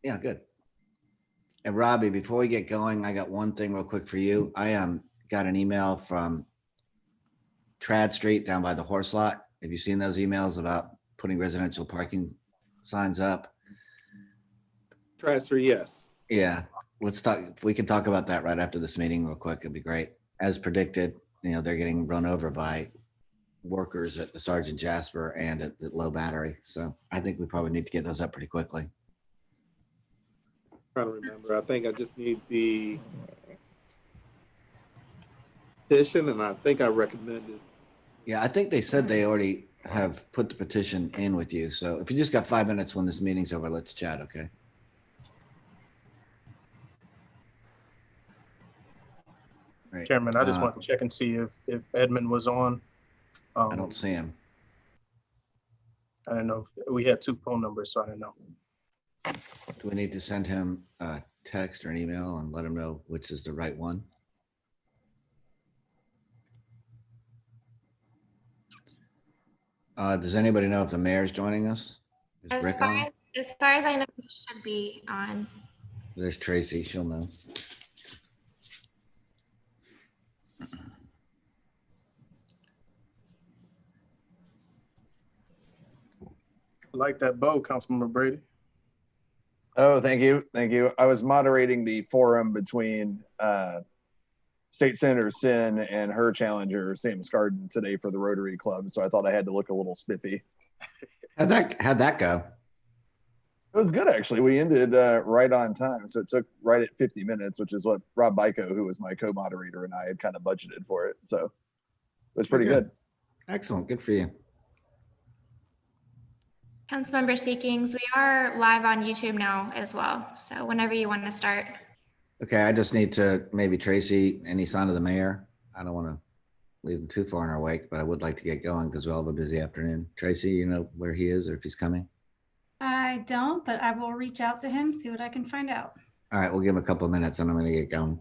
Yeah, good. And Robbie, before we get going, I got one thing real quick for you. I got an email from Trad Street down by the horse lot. Have you seen those emails about putting residential parking signs up? Transfer, yes. Yeah, let's talk. If we can talk about that right after this meeting, real quick, it'd be great. As predicted, they're getting run over by workers at the Sergeant Jasper and at the Low Battery. So I think we probably need to get those up pretty quickly. Trying to remember. I think I just need the petition, and I think I recommended. Yeah, I think they said they already have put the petition in with you. So if you just got 5 minutes when this meeting's over, let's chat, okay? Right. Chairman, I just want to check and see if Edmund was on. I don't see him. I don't know if we had 2 phone numbers, so I don't know. Do we need to send him a text or an email and let him know which is the right one? Does anybody know if the mayor's joining us? Is As Rick far on? as I know, he should be on. There's Tracy. She'll know. I like that bow, Councilmember Brady. Oh, thank you. Thank you. I was moderating the forum between State Senator Sin and her challenger, Sam Scarden, today for the Rotary Club. So I thought I had to look a little spiffy. How'd that go? It was good, actually. We ended right on time. So it took right at 50 minutes, which is what Rob Byko, who was my co-moderator, and I had kind of budgeted for it. So it was pretty good. Excellent. Good for you. Councilmember Seekings, we are live on YouTube now as well. So whenever you want to start. Okay, I just need to maybe Tracy, any sign of the mayor? I don't want to leave him too far in our wake, but I would like to get going because we'll have a busy afternoon. Tracy, you know where he is or if he's coming? I don't, but I will reach out to him, see what I can find out. All right, we'll give him a couple of minutes and I'm going to get going.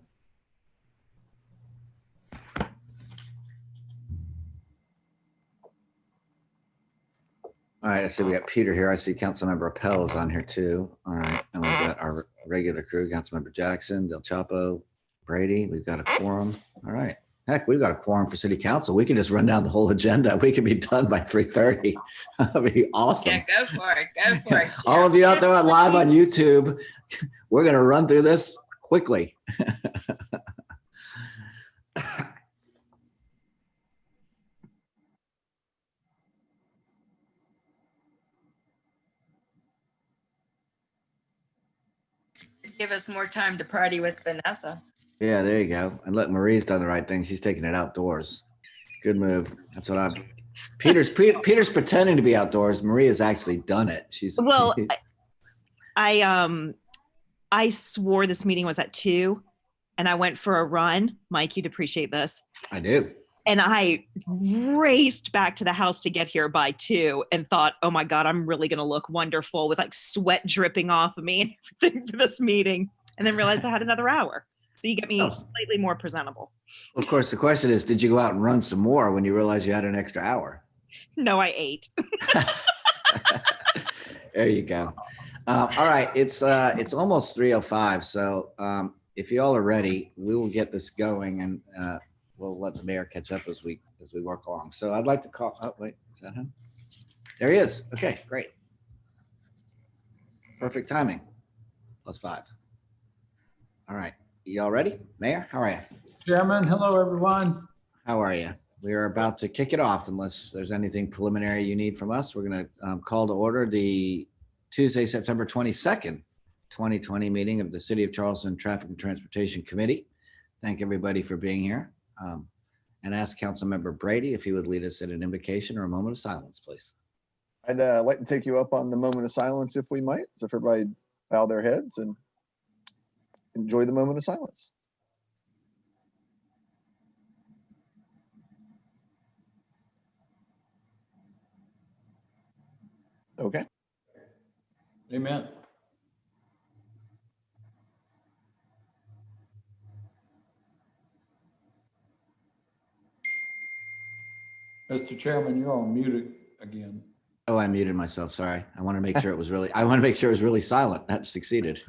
All right, I see we got Peter here. I see Councilmember Appel is on here too. All right, and we've got our regular crew, Councilmember Jackson, Del Chapo, Brady. We've got a quorum. All right. Heck, we've got a quorum for city council. We can just run down the whole agenda. We can be done by 3:30. That'd be awesome. Yeah, go for it. Go for it. All of you out there live on YouTube, we're going to run through this quickly. Give us more time to party with Vanessa. Yeah, there you go. And look, Marie's done the right thing. She's taking it outdoors. Good move. That's what I'm. Peter's pretending to be outdoors. Maria's actually done it. She's well. I swore this meeting was at 2, and I went for a run. Mike, you'd appreciate this. I do. And I raced back to the house to get here by 2 and thought, oh my God, I'm really going to look wonderful with like sweat dripping off of me and everything for this meeting. And then realized I had another hour. So you get me slightly more presentable. Of course, the question is, did you go out and run some more when you realized you had an extra hour? No, I ate. There you go. All right, it's almost 3:05. So if you all are ready, we will get this going and we'll let the mayor catch up as we work along. So I'd like to call. Oh wait, is that him? There he is. Okay, great. Perfect timing. +5. All right, y'all ready? Mayor, how are you? Chairman, hello everyone. How are you? We are about to kick it off. Unless there's anything preliminary you need from us, we're going to call to order the Tuesday, September 22nd, 2020 meeting of the City of Charleston Traffic and Transportation Committee. Thank everybody for being here. And ask Councilmember Brady if he would lead us in an invocation or a moment of silence, please. I'd like to take you up on the moment of silence if we might. So if everybody bow their heads and enjoy the moment of silence. Okay. Amen. Mr. Chairman, you're on mute again. Oh, I muted myself. Sorry. I want to make sure it was really silent. That succeeded.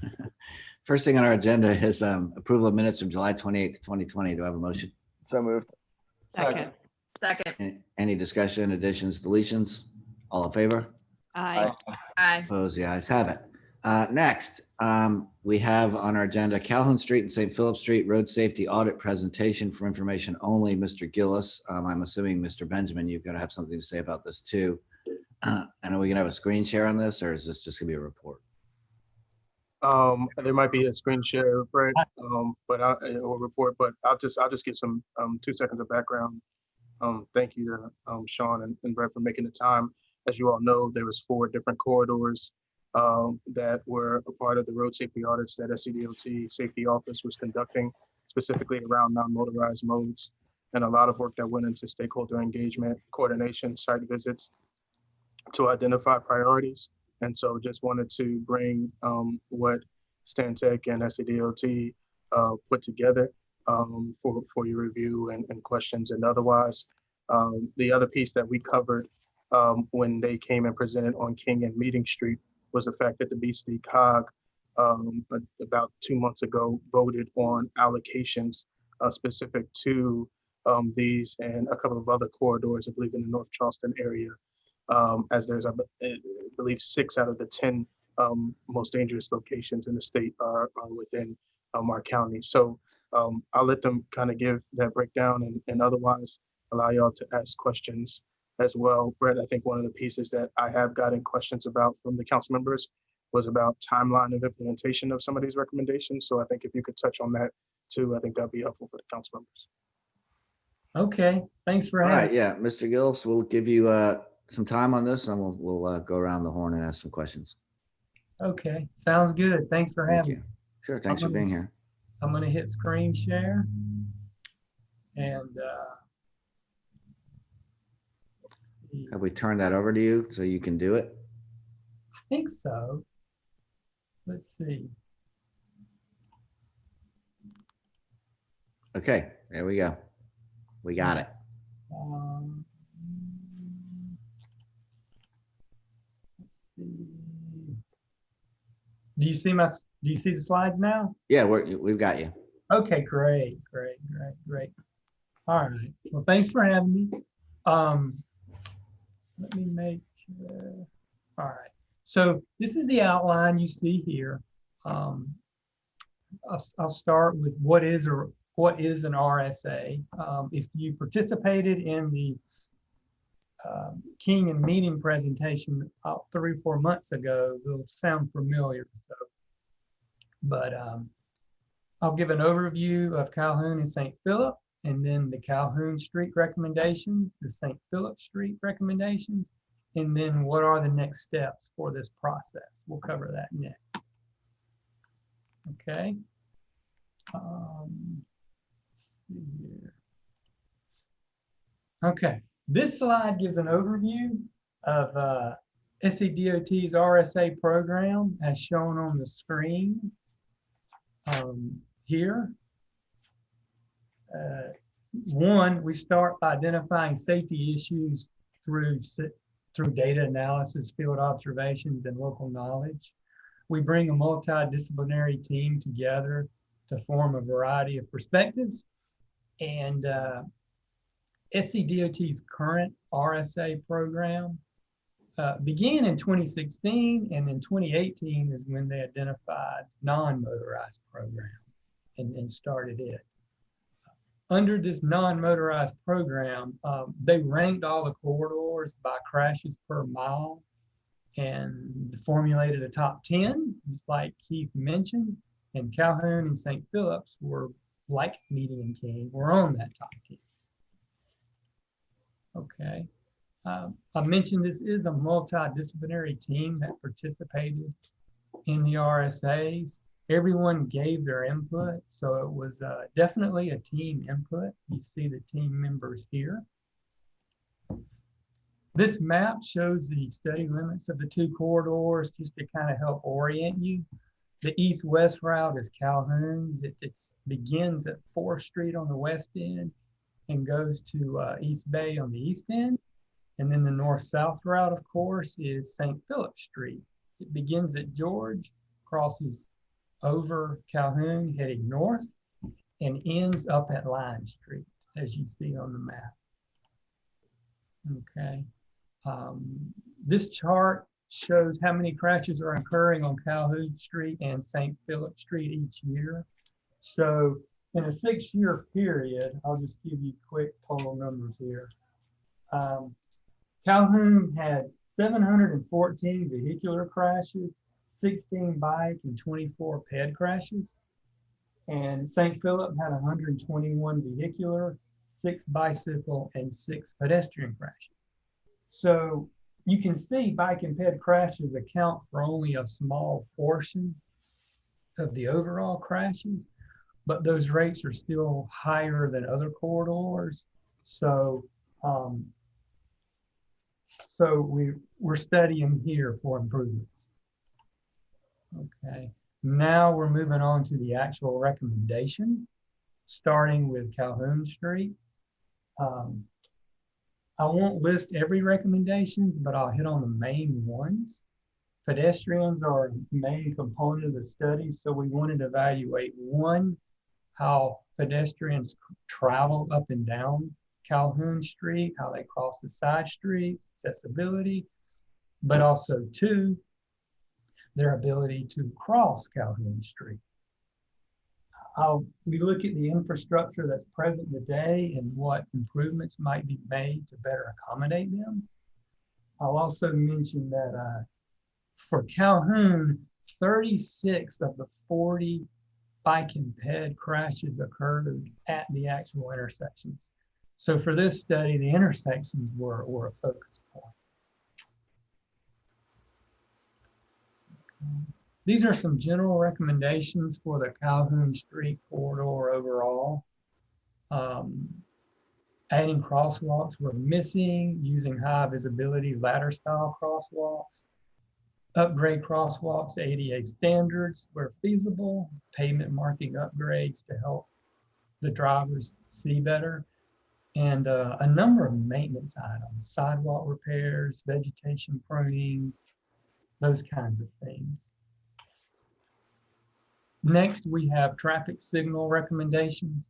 First thing on our agenda is approval of minutes from July 28th, 2020. Do I have a motion? So moved. Second. Second. Any discussion, additions, deletions? All in favor? Aye. Aye. Opposed? The ayes have it. Next, we have on our agenda Calhoun Street and St. Philip Street Road Safety Audit Presentation for information only. Mr. Gillis, I'm assuming Mr. Benjamin, you've got to have something to say about this too. And are we gonna have a screen share on this, or is this just gonna be a report? There might be a screen share, Brett, or report, but I'll just give some 2 seconds of background. Thank you to Sean and Brett for making the time. As you all know, there was 4 different corridors that were a part of the road safety audits that SCDOT Safety Office was conducting, specifically around non-motorized modes, and a lot of work that went into stakeholder engagement, coordination, site visits to identify priorities. And so just wanted to bring what Stantec and SCDOT put together for your review and questions and otherwise. The other piece that we covered when they came and presented on King and Meeting Street was the fact that the BC COG about 2 months ago voted on allocations specific to these and a couple of other corridors, I believe in the North Charleston area, as there's, I believe, 6 out of the 10 most dangerous locations in the state are within our county. So I'll let them kind of give that breakdown and otherwise allow y'all to ask questions as well. Brett, I think one of the pieces that I have gotten questions about from the council members was about timeline of implementation of some of these recommendations. So I think if you could touch on that too, I think that'd be helpful for the council members. Okay, thanks for All having right, yeah, Mr. Gillis, we'll give you some time on this and we'll go around the horn and ask some questions. Okay, sounds good. Thanks for Thank having you. me. Sure, thanks for being here. I'm gonna hit screen share. And let's see. Have we turned that over to you so you can do it? I think so. Let's see. Okay, there we go. We got it. Um, let's see. Do you see the slides now? Yeah, we've got you. Okay, great. All right. Well, thanks for having me. Let me make sure. All right. So this is the outline you see here. I'll start with what is an RSA. If you participated in the King and Meeting presentation 3 or 4 months ago, it'll sound familiar. So, but I'll give an overview of Calhoun and St. Philip, and then the Calhoun Street recommendations, the St. Philip Street recommendations, and then what are the next steps for this process. We'll cover that next. Okay. Let's see here. Okay, this slide gives an overview of SCDOT's RSA program as shown on the screen here. One, we start by identifying safety issues through data analysis, field observations, and local knowledge. We bring a multidisciplinary team together to form a variety of perspectives. And SCDOT's current RSA program began in 2016, and in 2018 is when they identified non-motorized program and started it. Under this non-motorized program, they ranked all the corridors by crashes per mile and formulated a top 10, like Keith mentioned, and Calhoun and St. Philip's were, like Meeting and King, were on that top 10. Okay. I mentioned this is a multidisciplinary team that participated in the RSAs. Everyone gave their input, so it was definitely a team input. You see the team members here. This map shows the study limits of the 2 corridors just to kind of help orient you. The east-west route is Calhoun. It begins at 4th Street on the west end and goes to East Bay on the east end. And then the north-south route, of course, is St. Philip Street. It begins at George, crosses over Calhoun, heading north, and ends up at Line Street, as you see on the map. Okay. This chart shows how many crashes are occurring on Calhoun Street and St. Philip Street each year. So in a 6-year period, I'll just give you quick total numbers here. Calhoun had 714 vehicular crashes, 16 bike and 24 ped crashes. And St. Philip had 121 vehicular, 6 bicycle, and 6 pedestrian crashes. So you can see bike and ped crashes account for only a small portion of the overall crashes, but those rates are still higher than other corridors. So, we're studying here for improvements. Okay, now we're moving on to the actual recommendations, starting with Calhoun Street. I won't list every recommendation, but I'll hit on the main ones. Pedestrians are a main component of the study, so we wanted to evaluate, one, how pedestrians travel up and down Calhoun Street, how they cross the side streets, accessibility, but also, two, their ability to cross Calhoun Street. We look at the infrastructure that's present today and what improvements might be made to better accommodate them. I'll also mention that for Calhoun, 36 of the 40 bike and ped crashes occurred at the actual intersections. So for this study, the intersections were a focus point. These are some general recommendations for the Calhoun Street corridor overall. Adding crosswalks were missing, using high visibility ladder style crosswalks, upgrade crosswalks to ADA standards where feasible, pavement marking upgrades to help the drivers see better, and a number of maintenance items, sidewalk repairs, vegetation prunings, those kinds of things. Next, we have traffic signal recommendations.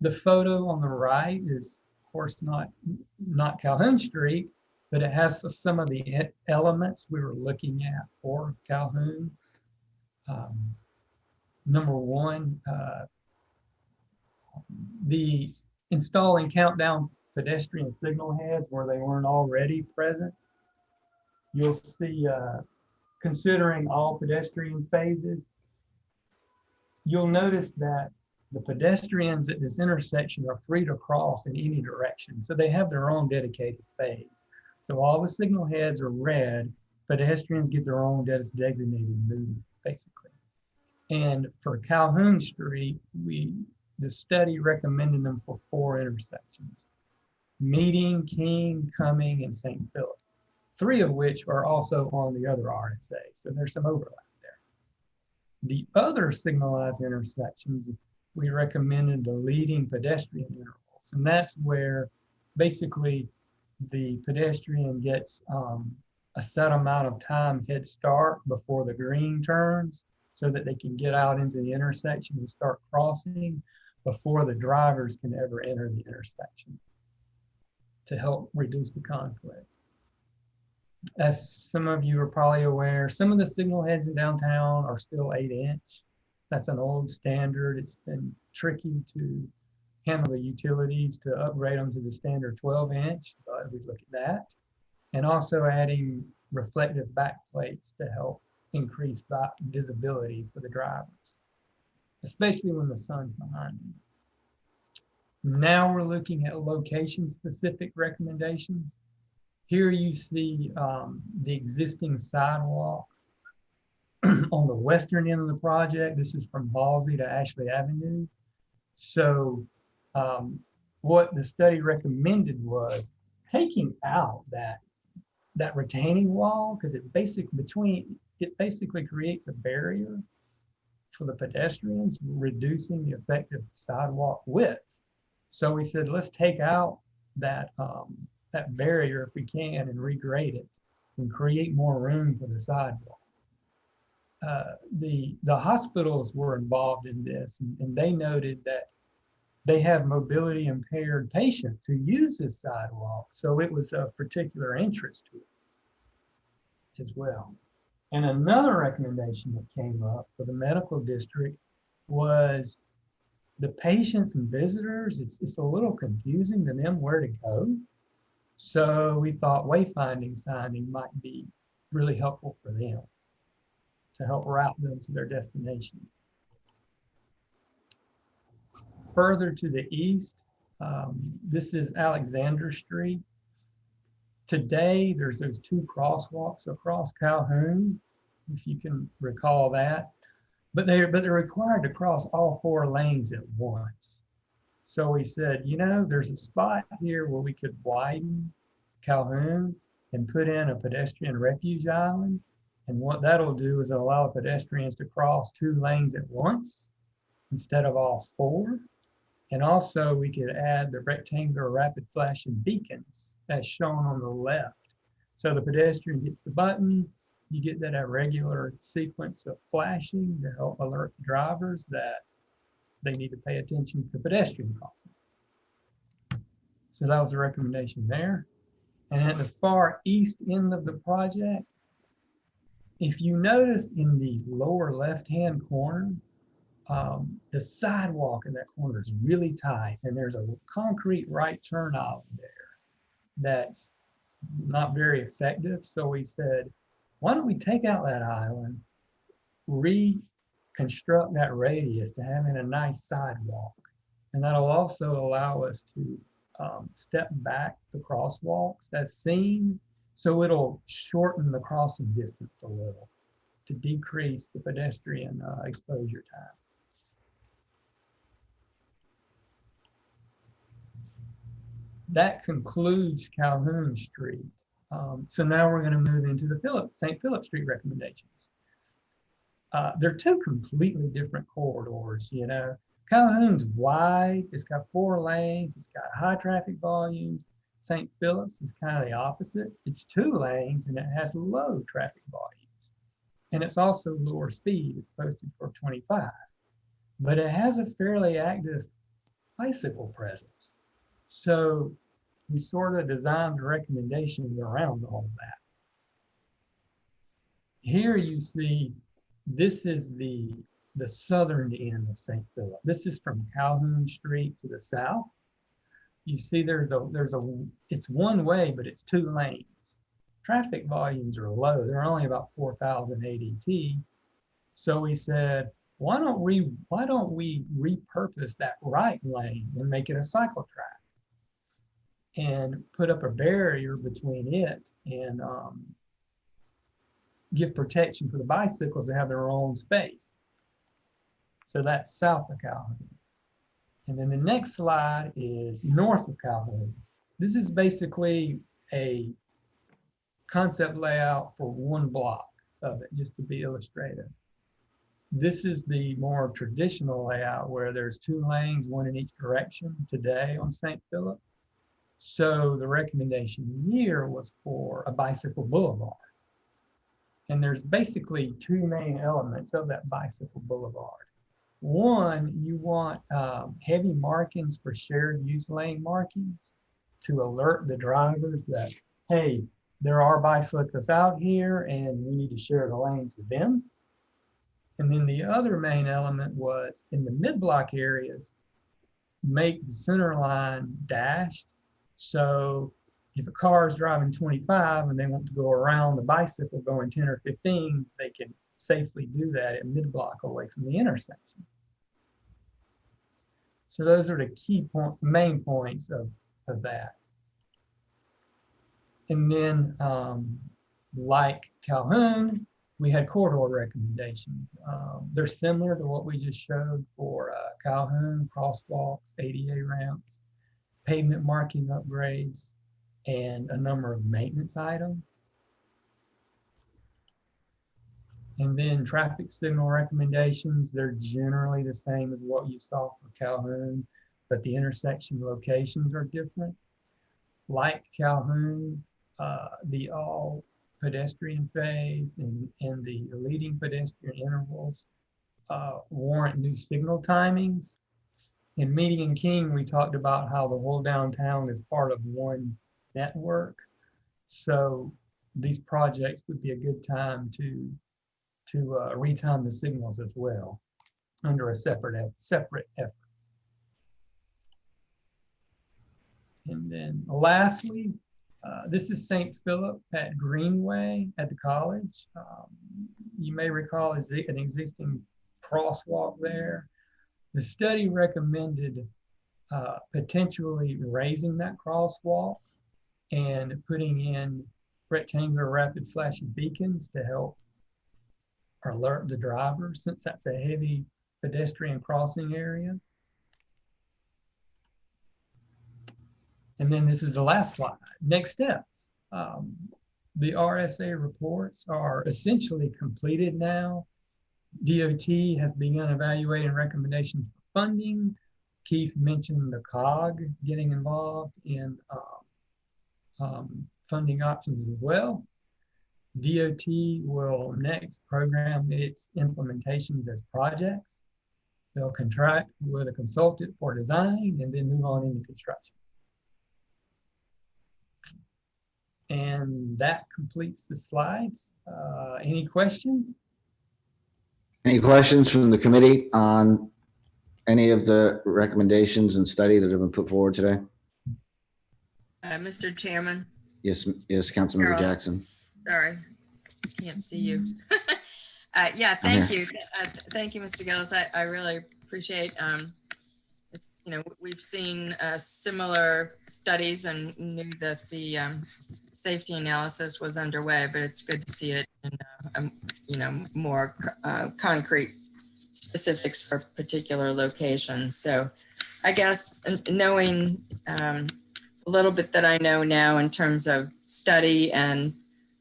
The photo on the right is, of course, not Calhoun Street, but it has some of the elements we were looking at for Calhoun. Number one, the installing countdown pedestrian signal heads where they weren't already present. You'll see, considering all pedestrian phases, you'll notice that the pedestrians at this intersection are free to cross in any direction. So they have their own dedicated phase. So all the signal heads are red, pedestrians get their own designated movement, basically. And for Calhoun Street, the study recommended them for 4 intersections: Meeting, King, Cumming, and St. Philip, 3 of which are also on the other RSA. So there's some overlap there. The other signalized intersections, we recommended the leading pedestrian intervals. And that's where basically the pedestrian gets a set amount of time head start before the green turns so that they can get out into the intersection and start crossing before the drivers can ever enter the intersection to help reduce the conflict. As some of you are probably aware, some of the signal heads in downtown are still 8-inch. That's an old standard. It's been tricky to handle the utilities to upgrade them to the standard 12-inch, but we look at that. And also adding reflective backplates to help increase visibility for the drivers, especially when the sun's behind them. Now we're looking at location-specific recommendations. Here you see the existing sidewalk on the western end of the project. This is from Halsey to Ashley Avenue. So what the study recommended was taking out that retaining wall, because it basically creates a barrier for the pedestrians, reducing the effective sidewalk width. So we said, let's take out that that barrier if we can and regrade it and create more room for the sidewalk. The hospitals were involved in this, and they noted that they have mobility impaired patients who use this sidewalk. So it was of particular interest to us as well. And another recommendation that came up for the medical district was the patients and visitors, it's a little confusing to them where to go. So we thought wayfinding signing might be really helpful for them to help route them to their destination. Further to the east, this is Alexander Street. Today, there's those two crosswalks across Calhoun, if you can recall that. But they're required to cross all 4 lanes at once. So we said, you know, there's a spot here where we could widen Calhoun and put in a pedestrian refuge island. And what that'll do is allow pedestrians to cross 2 lanes at once instead of all 4. And also we could add the rectangular rapid flashing beacons as shown on the left. So the pedestrian gets the button, you get that irregular sequence of flashing to help alert the drivers that they need to pay attention to the pedestrian crossing. So that was a recommendation there. And at the far east end of the project, if you notice in the lower left-hand corner, the sidewalk in that corner is really tight, and there's a concrete right turn island there that's not very effective. So we said, why don't we take out that island, reconstruct that radius to having a nice sidewalk, and that'll also allow us to step back the crosswalks as seen, so it'll shorten the crossing distance a little to decrease the pedestrian exposure time. That concludes Calhoun Street. So now we're going to move into the St. Philip Street recommendations. They're 2 completely different corridors, you know. Calhoun's wide, it's got 4 lanes, it's got high traffic volumes. St. Philip's is kind of the opposite. It's 2 lanes and it has low traffic volumes. And it's also lower speed, it's posted for 25. But it has a fairly active bicycle presence. So we sort of designed the recommendations around all of that. Here you see, this is the southern end of St. Philip. This is from Calhoun Street to the south. You see it's one way, but it's 2 lanes. Traffic volumes are low. They're only about 4,000 ADT. So we said, why don't we repurpose that right lane and make it a cycle track and put up a barrier between it and give protection for the bicycles to have their own space. So that's south of Calhoun. And then the next slide is north of Calhoun. This is basically a concept layout for 1 block of it, just to be illustrative. This is the more traditional layout where there's 2 lanes, 1 in each direction today on St. Philip. So the recommendation here was for a bicycle boulevard. And there's basically 2 main elements of that bicycle boulevard. One, you want heavy markings for shared use lane markings to alert the drivers that, hey, there are bicyclists out here and we need to share the lanes with them. And then the other main element was in the mid-block areas, make the center line dashed. So if a car is driving 25 and they want to go around the bicycle going 10 or 15, they can safely do that at mid-block away from the intersection. So those are the main points of that. And then like Calhoun, we had corridor recommendations. They're similar to what we just showed for Calhoun, crosswalks, ADA ramps, pavement marking upgrades, and a number of maintenance items. And then traffic signal recommendations, they're generally the same as what you saw for Calhoun, but the intersection locations are different. like Calhoun, the all pedestrian phase and the leading pedestrian intervals warrant new signal timings. In Median King, we talked about how the whole downtown is part of one network. So these projects would be a good time to retime the signals as well under a separate effort. And then lastly, this is St. Philip at Greenway at the college. You may recall an existing crosswalk there. The study recommended potentially raising that crosswalk and putting in rectangular rapid flashing beacons to help alert the drivers, since that's a heavy pedestrian crossing area. And then this is the last slide. Next steps. The RSA reports are essentially completed now. DOT has begun evaluating recommendations for funding. Keith mentioned the COG getting involved in funding options as well. DOT will next program its implementations as projects. They'll contract with a consultant for design and then move on into construction. And that completes the slides. Any questions? Any questions from the committee on any of the recommendations and study that have been put forward today? Mr. Chairman, Yes, Councilmember Carol. Jackson. sorry, can't see you. Yeah, I'm thank you. Thank you, Mr. Gillis. I really appreciate, we've seen similar studies and knew that the safety analysis was underway, but it's good to see it in, more concrete specifics for particular locations. So I guess knowing a little bit that I know now in terms of study and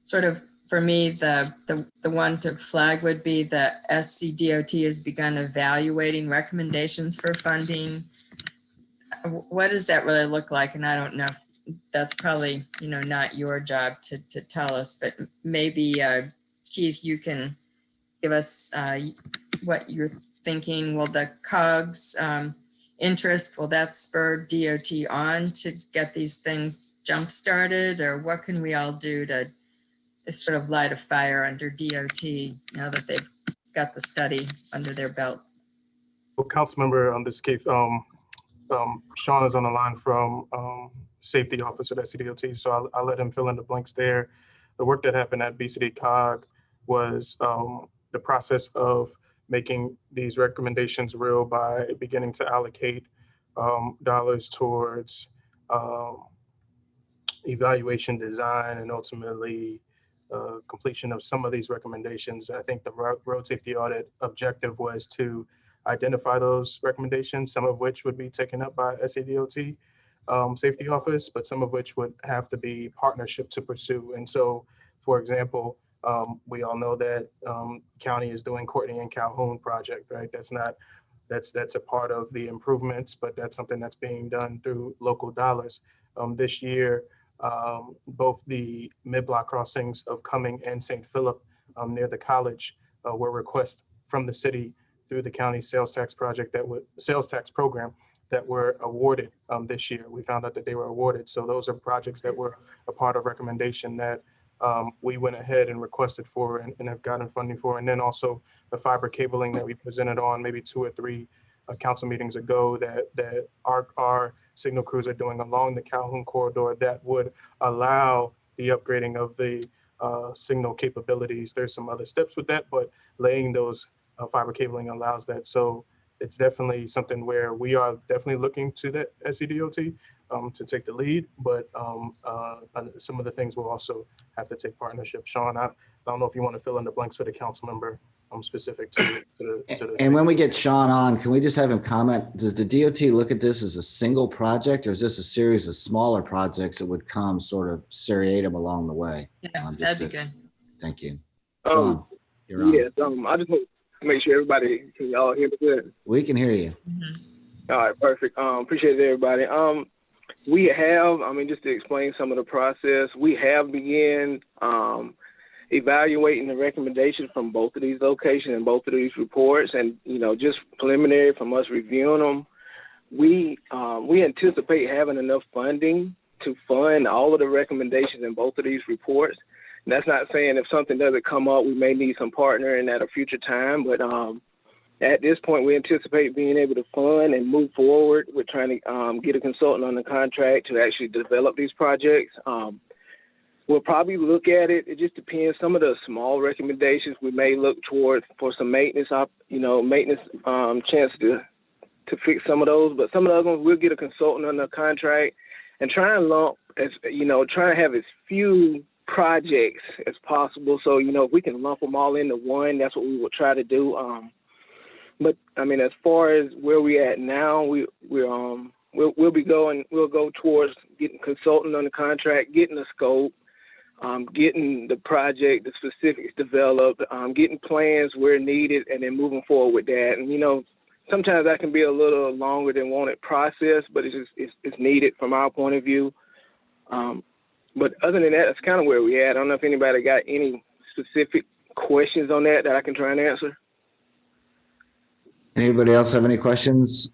sort of, for me, the one to flag would be that SCDOT has begun evaluating recommendations for funding. What does that really look like? And I don't know if that's probably, not your job to tell us, but maybe Keith, you can give us what you're thinking. Will the COGS interest, will that spur DOT on to get these things jump started, or what can we all do to sort of light a fire under DOT now that they've got the study under their belt? Well, Councilmember, on this case, Sean is on the line from Safety Office at SCDOT, so I'll let him fill in the blanks there. The work that happened at BCD COG was the process of making these recommendations real by beginning to allocate dollars towards evaluation design and ultimately completion of some of these recommendations. I think the road safety audit objective was to identify those recommendations, some of which would be taken up by SCDOT Safety Office, but some of which would have to be partnership to pursue. And so, for example, we all know that county is doing Courtney and Calhoun project, right? That's a part of the improvements, but that's something that's being done through local dollars. This year, both the mid-block crossings of Cumming and St. Philip near the college were requests from the city through the county sales tax program that were awarded this year. We found out that they were awarded. So those are projects that were a part of recommendation that we went ahead and requested for and have gotten funding for. And then also the fiber cabling that we presented on maybe 2 or 3 council meetings ago that our signal crews are doing along the Calhoun corridor that would allow the upgrading of the signal capabilities. There's some other steps with that, but laying those fiber cabling allows that. So it's definitely something where we are definitely looking to that SCDOT to take the lead, but some of the things will also have to take partnership. Sean, I don't know if you want to fill in the blanks for the council member specific to the And when we get Sean on, can we just have him comment? Does the DOT look at this as a single project, or is this a series of smaller projects that would come sort of seriatim along the way? Yeah, that'd be good. Thank you. Sean, you're on. Yes, I just want to make sure everybody can y'all hear me good. We can hear you. Mhm. All right, perfect. Appreciate it, everybody. We have, just to explain some of the process, we have began evaluating the recommendations from both of these locations and both of these reports. And, just preliminary from us reviewing them, we anticipate having enough funding to fund all of the recommendations in both of these reports. And that's not saying if something doesn't come up, we may need some partnering at a future time, but at this point, we anticipate being able to fund and move forward with trying to get a consultant on the contract to actually develop these projects. We'll probably look at it. It just depends. Some of the small recommendations we may look toward for some maintenance, chance to fix some of those. But some of the other ones, we'll get a consultant on the contract and try and lump, try to have as few projects as possible. So, if we can lump them all into one, that's what we will try to do. But as far as where we at now, we'll go towards getting consultant on the contract, getting the scope, getting the project, the specifics developed, getting plans where needed, and then moving forward with that. And sometimes that can be a little longer than wanted process, but it's needed from our point of view. But other than that, that's kind of where we at. I don't know if anybody got any specific questions on that I can try and answer. Anybody else have any questions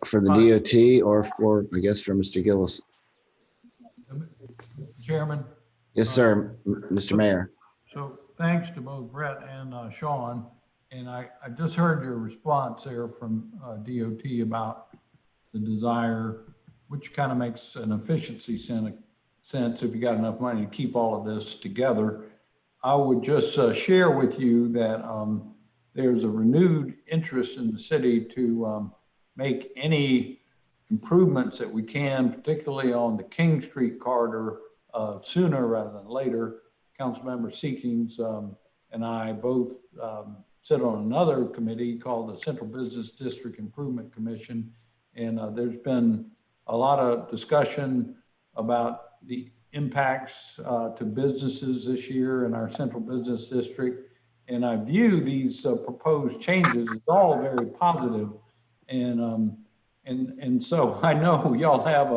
for the DOT or for, I guess, for Mr. Gillis? Chairman? Yes, sir, Mr. Mayor. So thanks to both Brett and Sean. And I just heard your response there from DOT about the desire, which kind of makes an efficiency sense if you got enough money to keep all of this together. I would just share with you that there's a renewed interest in the city to make any improvements that we can, particularly on the King Street corridor, sooner rather than later. Councilmember Seekings and I both sit on another committee called the Central Business District Improvement Commission. And there's been a lot of discussion about the impacts to businesses this year in our Central Business District. And I view these proposed changes as all very positive. And so I know y'all have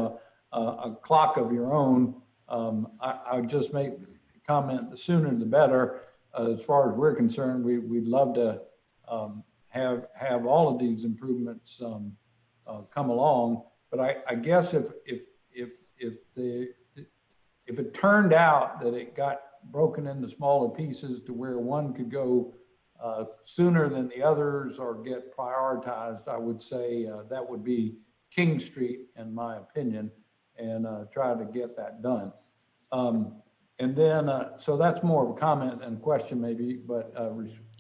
a clock of your own. I would just make the comment, the sooner the better. As far as we're concerned, we'd love to have all of these improvements come along. But I guess if it turned out that it got broken into smaller pieces to where one could go sooner than the others or get prioritized, I would say that would be King Street, in my opinion, and try to get that done. And then, so that's more of a comment and question maybe, but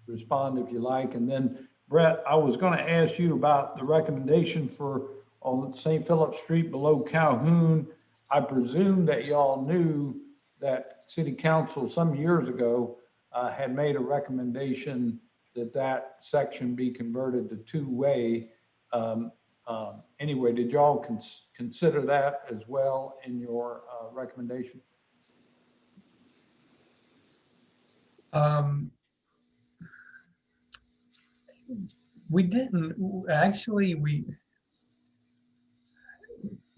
respond if you like. And then Brett, I was going to ask you about the recommendation for on St. Philip Street below Calhoun. I presume that y'all knew that City Council some years ago had made a recommendation that that section be converted to two-way. Anyway, did y'all consider that as well in your recommendation? We didn't actually.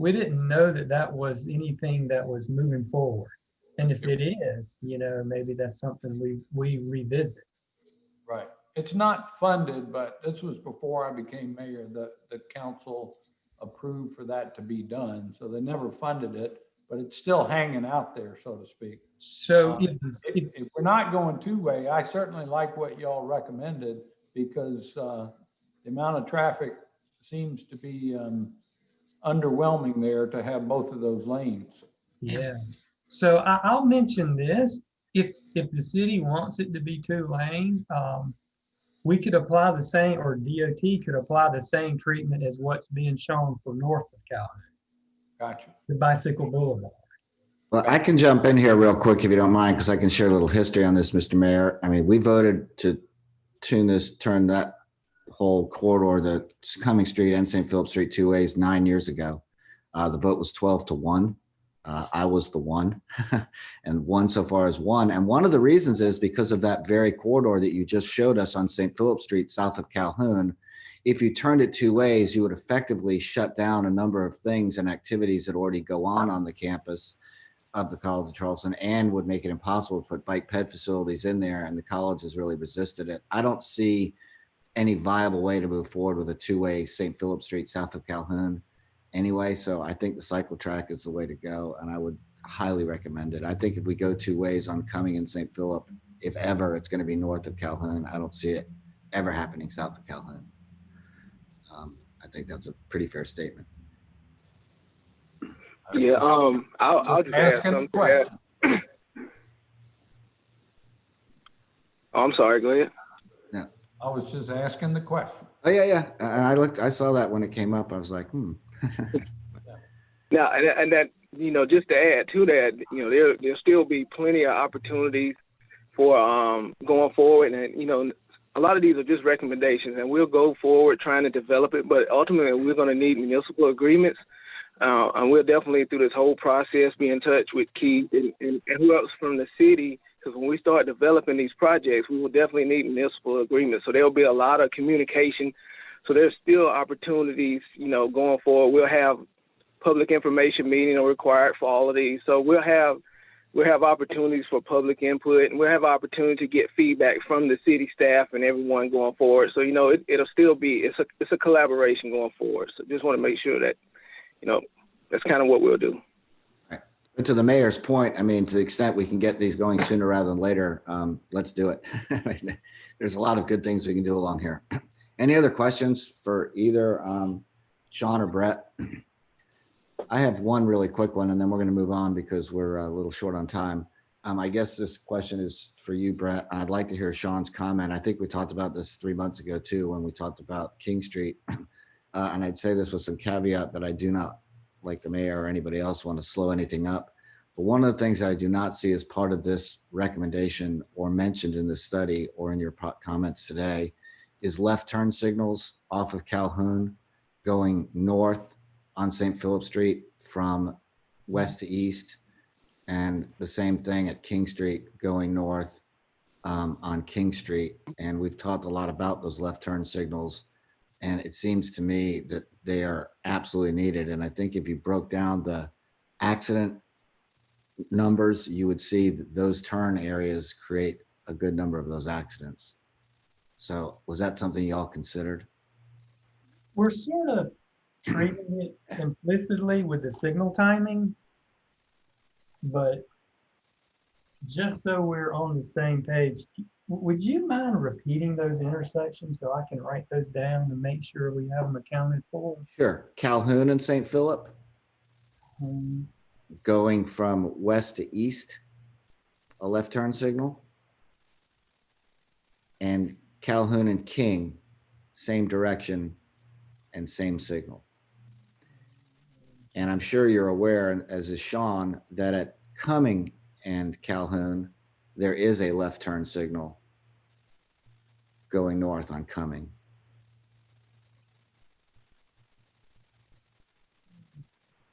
We didn't know that that was anything that was moving forward. And if it is, maybe that's something we revisit. Right. It's not funded, but this was before I became mayor that the council approved for that to be done. So they never funded it, but it's still hanging out there, so to speak. So if we're not going two-way, I certainly like what y'all recommended because the amount of traffic seems to be underwhelming there to have both of those lanes. Yeah. So I'll mention this. If the city wants it to be two-lane, we could apply the same, or DOT could apply the same treatment as what's being shown for north of Calhoun. Gotcha. The bicycle boulevard. Well, I can jump in here real quick if you don't mind, because I can share a little history on this, Mr. Mayor. I mean, we voted to turn that whole corridor, the Cumming Street and St. Philip Street 2 ways 9 years ago. The vote was 12-1. I was the one and one so far as one. And one of the reasons is because of that very corridor that you just showed us on St. Philip Street south of Calhoun if you turned it two ways, you would effectively shut down a number of things and activities that already go on the campus of the College of Charleston, and would make it impossible to put bike ped facilities in there. And the college has really resisted it. I don't see any viable way to move forward with a two-way St. Philip Street south of Calhoun anyway. So I think the cycle track is the way to go, and I would highly recommend it. I think if we go two ways on Cumming and St. Philip, if ever, it's going to be north of Calhoun. I don't see it ever happening south of Calhoun. I think that's a pretty fair statement. Yeah, I'll just add Asking the something to that. question. Oh, I'm sorry, go ahead. I was just asking the question. Oh yeah. And I saw that when it came up. I was like, Now, and that, just to add to that, there'll still be plenty of opportunities for going forward. And, a lot of these are just recommendations, and we'll go forward trying to develop it. But ultimately, we're going to need municipal agreements. And we'll definitely, through this whole process, be in touch with Keith and who else from the city. Because when we start developing these projects, we will definitely need municipal agreements. So there'll be a lot of communication. So there's still opportunities, going forward. We'll have public information meeting required for all of these. So we'll have opportunities for public input, and we'll have opportunity to get feedback from the city staff and everyone going forward. So, it'll still be, it's a collaboration going forward. So just want to make sure that, that's kind of what we'll do. right. But to the mayor's point, I mean, to the extent we can get these going sooner rather than later, let's do it. There's a lot of good things we can do along here. Any other questions for either Sean or Brett? I have one really quick one, and then we're going to move on because we're a little short on time. I guess this question is for you, Brett. And I'd like to hear Sean's comment. I think we talked about this 3 months ago too, when we talked about King Street. And I'd say this with some caveat that I do not, like the mayor or anybody else, want to slow anything up. But one of the things that I do not see as part of this recommendation or mentioned in this study or in your comments today is left turn signals off of Calhoun going north on St. Philip Street from west to east, and the same thing at King Street going north on King Street. And we've talked a lot about those left turn signals, and it seems to me that they are absolutely needed. And I think if you broke down the accident numbers, you would see that those turn areas create a good number of those accidents. So was that something y'all considered? We're sort of treating it implicitly with the signal timing, but just so we're on the same page, would you mind repeating those intersections so I can write those down and make sure we have them accounted for? Sure. Calhoun and St. Philip going from west to east, a left turn signal. And Calhoun and King, same direction and same signal. And I'm sure you're aware, as is Sean, that at Cumming and Calhoun, there is a left turn signal going north on Cumming.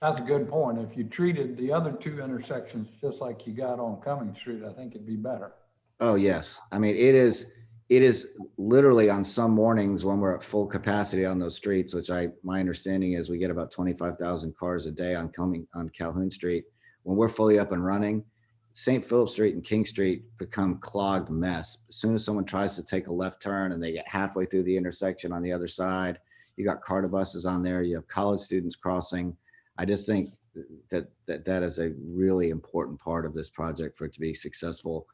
That's a good point. If you treated the other two intersections just like you got on Cumming Street, I think it'd be better. Oh, yes. I mean, it is literally on some mornings when we're at full capacity on those streets, which my understanding is we get about 25,000 cars a day on Calhoun Street. When we're fully up and running, St. Philip Street and King Street become clogged mess. As soon as someone tries to take a left turn and they get halfway through the intersection on the other side, you got carter buses on there, you have college students crossing. I just think that is a really important part of this project for it to be successful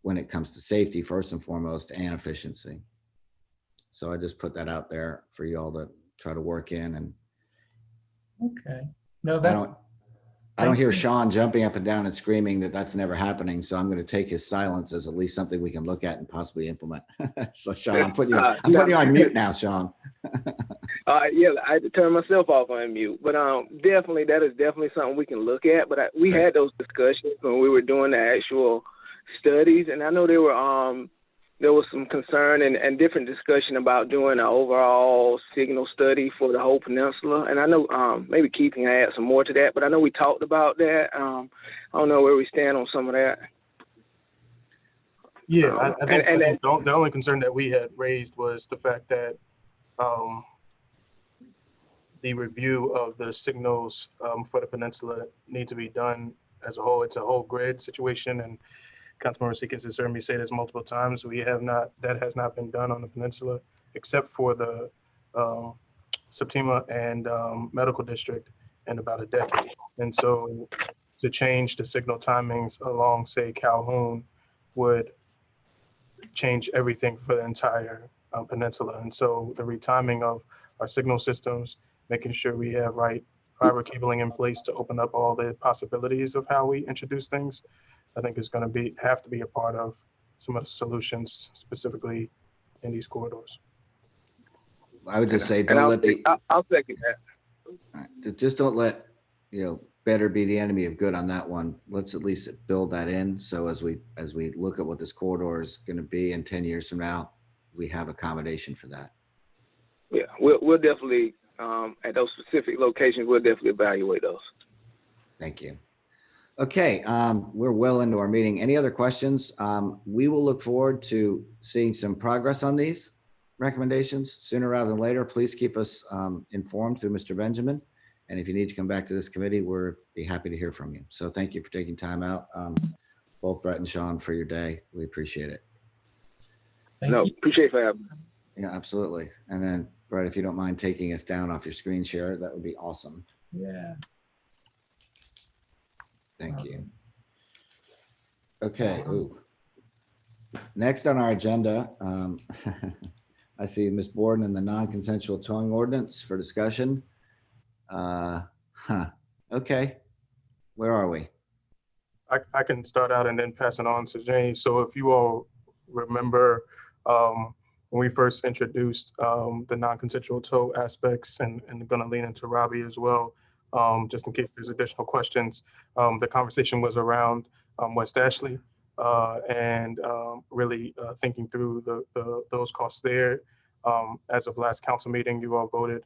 when it comes to safety, first and foremost, and efficiency. So I just put that out there for you all to try to work in. And okay, no, that's. I don't hear Sean jumping up and down and screaming that that's never happening. So I'm going to take his silence as at least something we can look at and possibly implement. So Sean, I'm putting you on mute now, Sean. Yeah, I had to turn myself off on mute, but definitely that is definitely something we can look at. But we had those discussions when we were doing the actual studies, and I know there was some concern and different discussion about doing an overall signal study for the whole peninsula. And I know maybe Keith can add some more to that, but I know we talked about that. I don't know where we stand on some of that. Yeah, I think the only concern that we had raised was the fact that the review of the signals for the peninsula need to be done as a whole. It's a whole grid situation, and Councilmember Seekins has heard me say this multiple times. That has not been done on the peninsula, except for the Septima and Medical District in about a decade. And so to change the signal timings along, say, Calhoun would change everything for the entire peninsula. And so the retiming of our signal systems, making sure we have right fiber cabling in place to open up all the possibilities of how we introduce things, I think is going to have to be a part of some of the solutions specifically in these corridors. I would just say, And don't let the, I'll second that. just don't let, better be the enemy of good on that one. Let's at least build that in. So as we look at what this corridor is going to be in 10 years from now, we have accommodation for that. Yeah, we'll definitely, at those specific locations, we'll definitely evaluate those. Thank you. Okay, we're well into our meeting. Any other questions? We will look forward to seeing some progress on these recommendations sooner rather than later. Please keep us informed through Mr. Benjamin. And if you need to come back to this committee, we'll be happy to hear from you. So thank you for taking time out, both Brett and Sean, for your day. We appreciate it. Thank you. Appreciate it for having me. Yeah, absolutely. And then Brett, if you don't mind taking us down off your screen share, that would be awesome. Yeah. Thank you. Okay. Ooh. Next on our agenda, I see Ms. Borden and the non-consensual towing ordinance for discussion. Okay. Where are we? I can start out and then pass it on to Jane. So if you all remember, when we first introduced the non-consensual tow aspects, and going to lean into Robbie as well, just in case there's additional questions, the conversation was around West Ashley and really thinking through those costs there. As of last council meeting, you all voted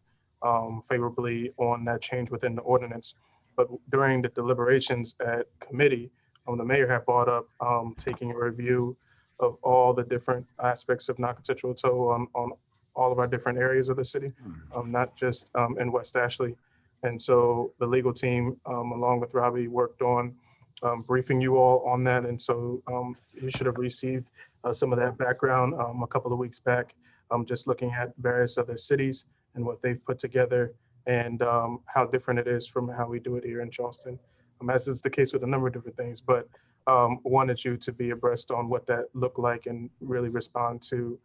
favorably on that change within the ordinance. But during the deliberations at committee, the mayor had brought up taking a review of all the different aspects of non-consensual tow on all of our different areas of the city, not just in West Ashley. And so the legal team, along with Robbie, worked on briefing you all on that. And so you should have received some of that background a couple of weeks back, just looking at various other cities and what they've put together and how different it is from how we do it here in Charleston, as is the case with a number of different things. But wanted you to be abreast on what that looked like and really respond to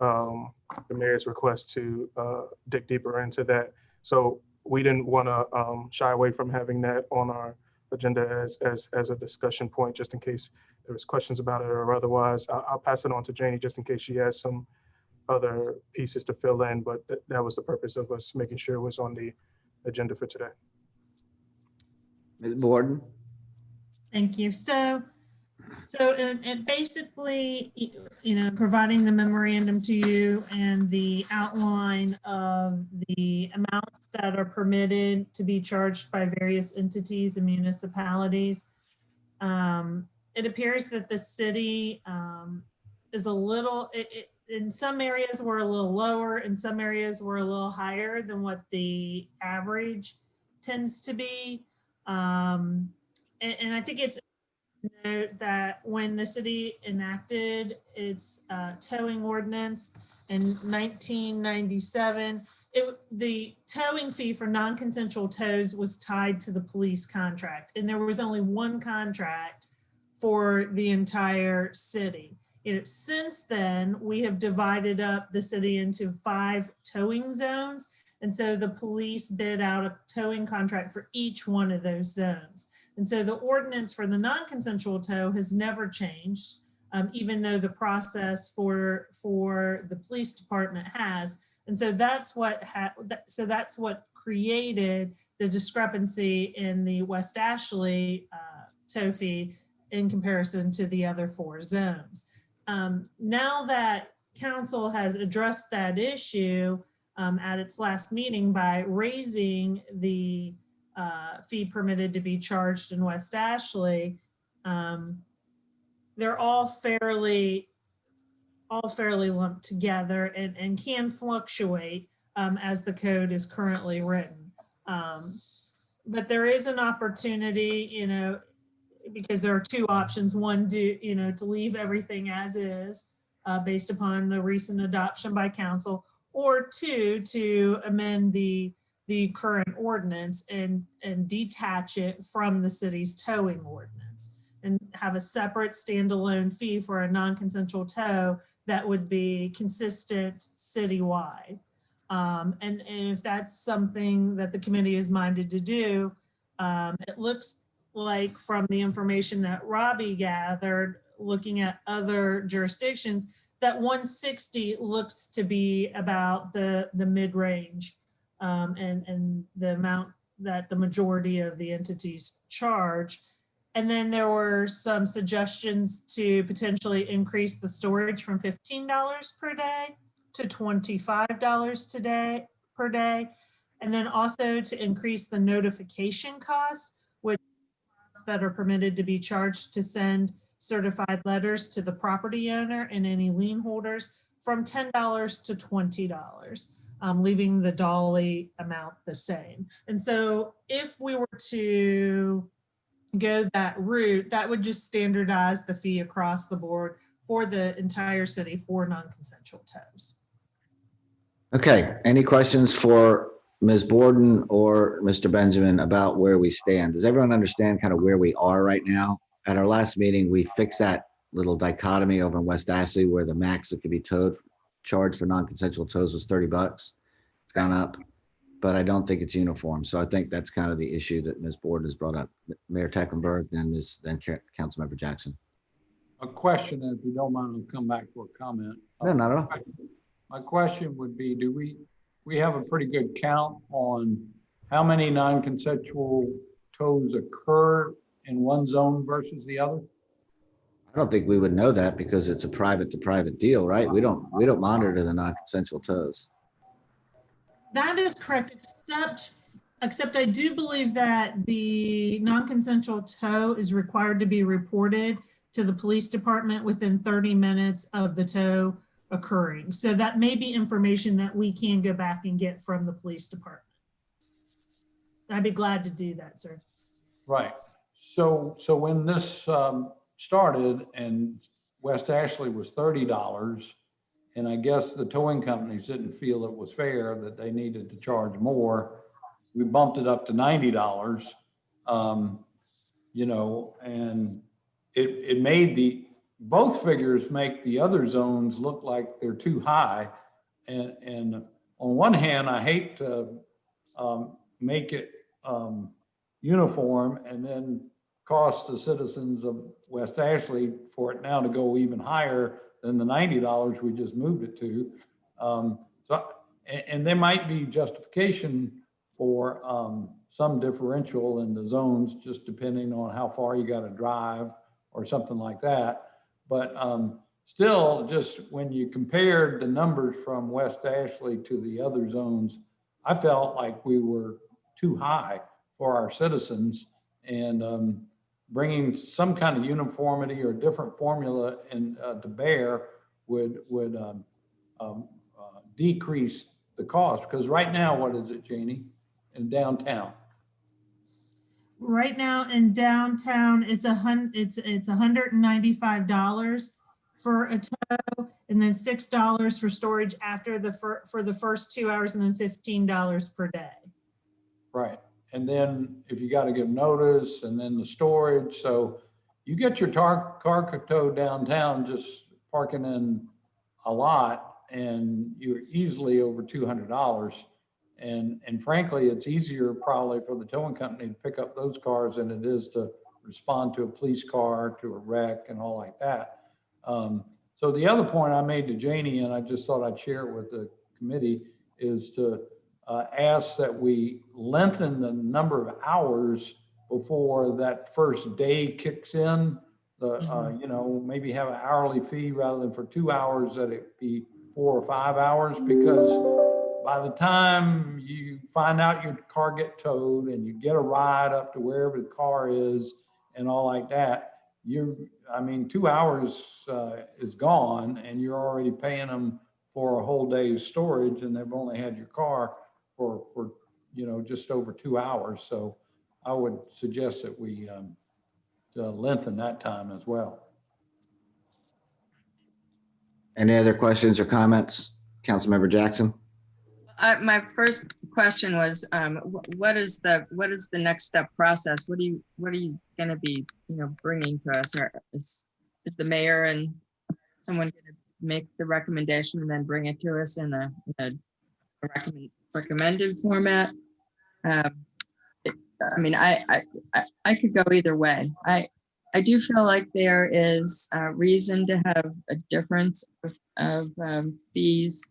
the mayor's request to dig deeper into that. So we didn't want to shy away from having that on our agenda as a discussion point, just in case there was questions about it or otherwise. I'll pass it on to Janie just in case she has some other pieces to fill in, but that was the purpose of us making sure it was on the agenda for today. Ms. Borden? Thank you. So and basically, providing the memorandum to you and the outline of the amounts that are permitted to be charged by various entities and municipalities. It appears that the city is a little, in some areas we're a little lower, in some areas we're a little higher than what the average tends to be. And I think it's note that when the city enacted its towing ordinance in 1997, the towing fee for non-consensual tows was tied to the police contract, and there was only one contract for the entire city. Since then, we have divided up the city into 5 towing zones, and so the police bid out a towing contract for each one of those zones. And so the ordinance for the non-consensual tow has never changed, even though the process for the police department has. And so that's what created the discrepancy in the West Ashley tow fee in comparison to the other 4 zones. Now that council has addressed that issue at its last meeting by raising the fee permitted to be charged in West Ashley, they're all fairly lumped together and can fluctuate as the code is currently written. But there is an opportunity, you know, because there are two options. One, to leave everything as is based upon the recent adoption by council, or two, to amend the current ordinance and detach it from the city's towing ordinance and have a separate standalone fee for a non-consensual tow that would be consistent citywide. And if that's something that the committee is minded to do, it looks like from the information that Robbie gathered, looking at other jurisdictions, that 160 looks to be about the mid-range and the amount that the majority of the entities charge. And then there were some suggestions to potentially increase the storage from $15 per day to $25 per day. And then also to increase the notification cost, which that are permitted to be charged to send certified letters to the property owner and any lien holders from $10 to $20, leaving the dolly amount the same. And so if we were to go that route, that would just standardize the fee across the board for the entire city for non-consensual tows. Okay, any questions for Ms. Borden or Mr. Benjamin about where we stand? Does everyone understand kind of where we are right now? At our last meeting, we fixed that little dichotomy over in West Ashley where the max that could be charged for non-consensual tows was $30. It's gone up, but I don't think it's uniform. So I think that's kind of the issue that Ms. Borden has brought up. Mayor Tecklenburg, then Councilmember Jackson. A question, if you don't mind, I'll come back for a comment. No, not at all. My question would be, do we have a pretty good count on how many non-consensual tows occur in one zone versus the other? I don't think we would know that because it's a private to private deal, right? We don't monitor the non-consensual tows. That is correct, except I do believe that the non-consensual tow is required to be reported to the police department within 30 minutes of the tow occurring. So that may be information that we can go back and get from the police department. I'd be glad to do that, sir. Right. So when this started and West Ashley was $30, and I guess the towing companies didn't feel it was fair that they needed to charge more, we bumped it up to $90. You know, and it made both figures make the other zones look like they're too high. And on one hand, I hate to make it uniform and then cost the citizens of West Ashley for it now to go even higher than the $90 we just moved it to. And there might be justification for some differential in the zones, just depending on how far you got to drive or something like that. But still, just when you compared the numbers from West Ashley to the other zones, I felt like we were too high for our citizens, and bringing some kind of uniformity or different formula to bear would decrease the cost. Because right now, what is it, Janie, in downtown? Right now in downtown, it's $195 for a tow, and then $6 for storage after for the first 2 hours, and then $15 per day. Right. And then if you got to give notice, and then the storage, so you get your car towed downtown just parking in a lot, and you're easily over $200. And frankly, it's easier probably for the towing company to pick up those cars than it is to respond to a police car, to a wreck, and all like that. So the other point I made to Janie, and I just thought I'd share it with the committee, is to ask that we lengthen the number of hours before that first day kicks in. You know, maybe have an hourly fee rather than for 2 hours, that it be 4 or 5 hours, because by the time you find out your car get towed and you get a ride up to wherever the car is and all like that, 2 hours is gone, and you're already paying them for a whole day's storage and they've only had your car for just over 2 hours. So I would suggest that we lengthen that time as well. Any other questions or comments? Councilmember Jackson? My first question was, what is the next step process? What are you going to be, bringing to us? Or is the mayor and someone going to make the recommendation and then bring it to us in a recommended format? I could go either way. I do feel like there is a reason to have a difference of fees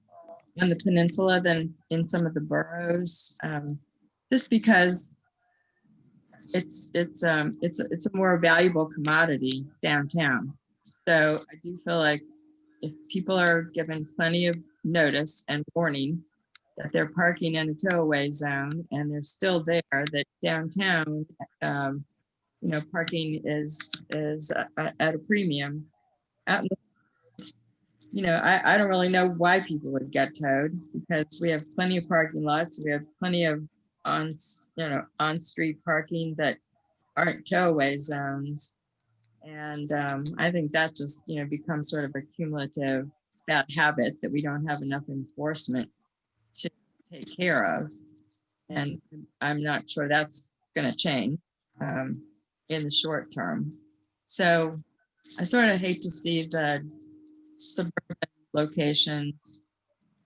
on the peninsula than in some of the boroughs, just because it's a more valuable commodity downtown. So I do feel like if people are given plenty of notice and warning that they're parking in a towaway zone and they're still there, that downtown, parking is at a premium. Out in the, I don't really know why people would get towed, because we have plenty of parking lots. We have plenty of on-street parking that aren't towaway zones. And I think that just, becomes sort of a cumulative bad habit that we don't have enough enforcement to take care of. And I'm not sure that's going to change in the short term. So I sort of hate to see the suburban locations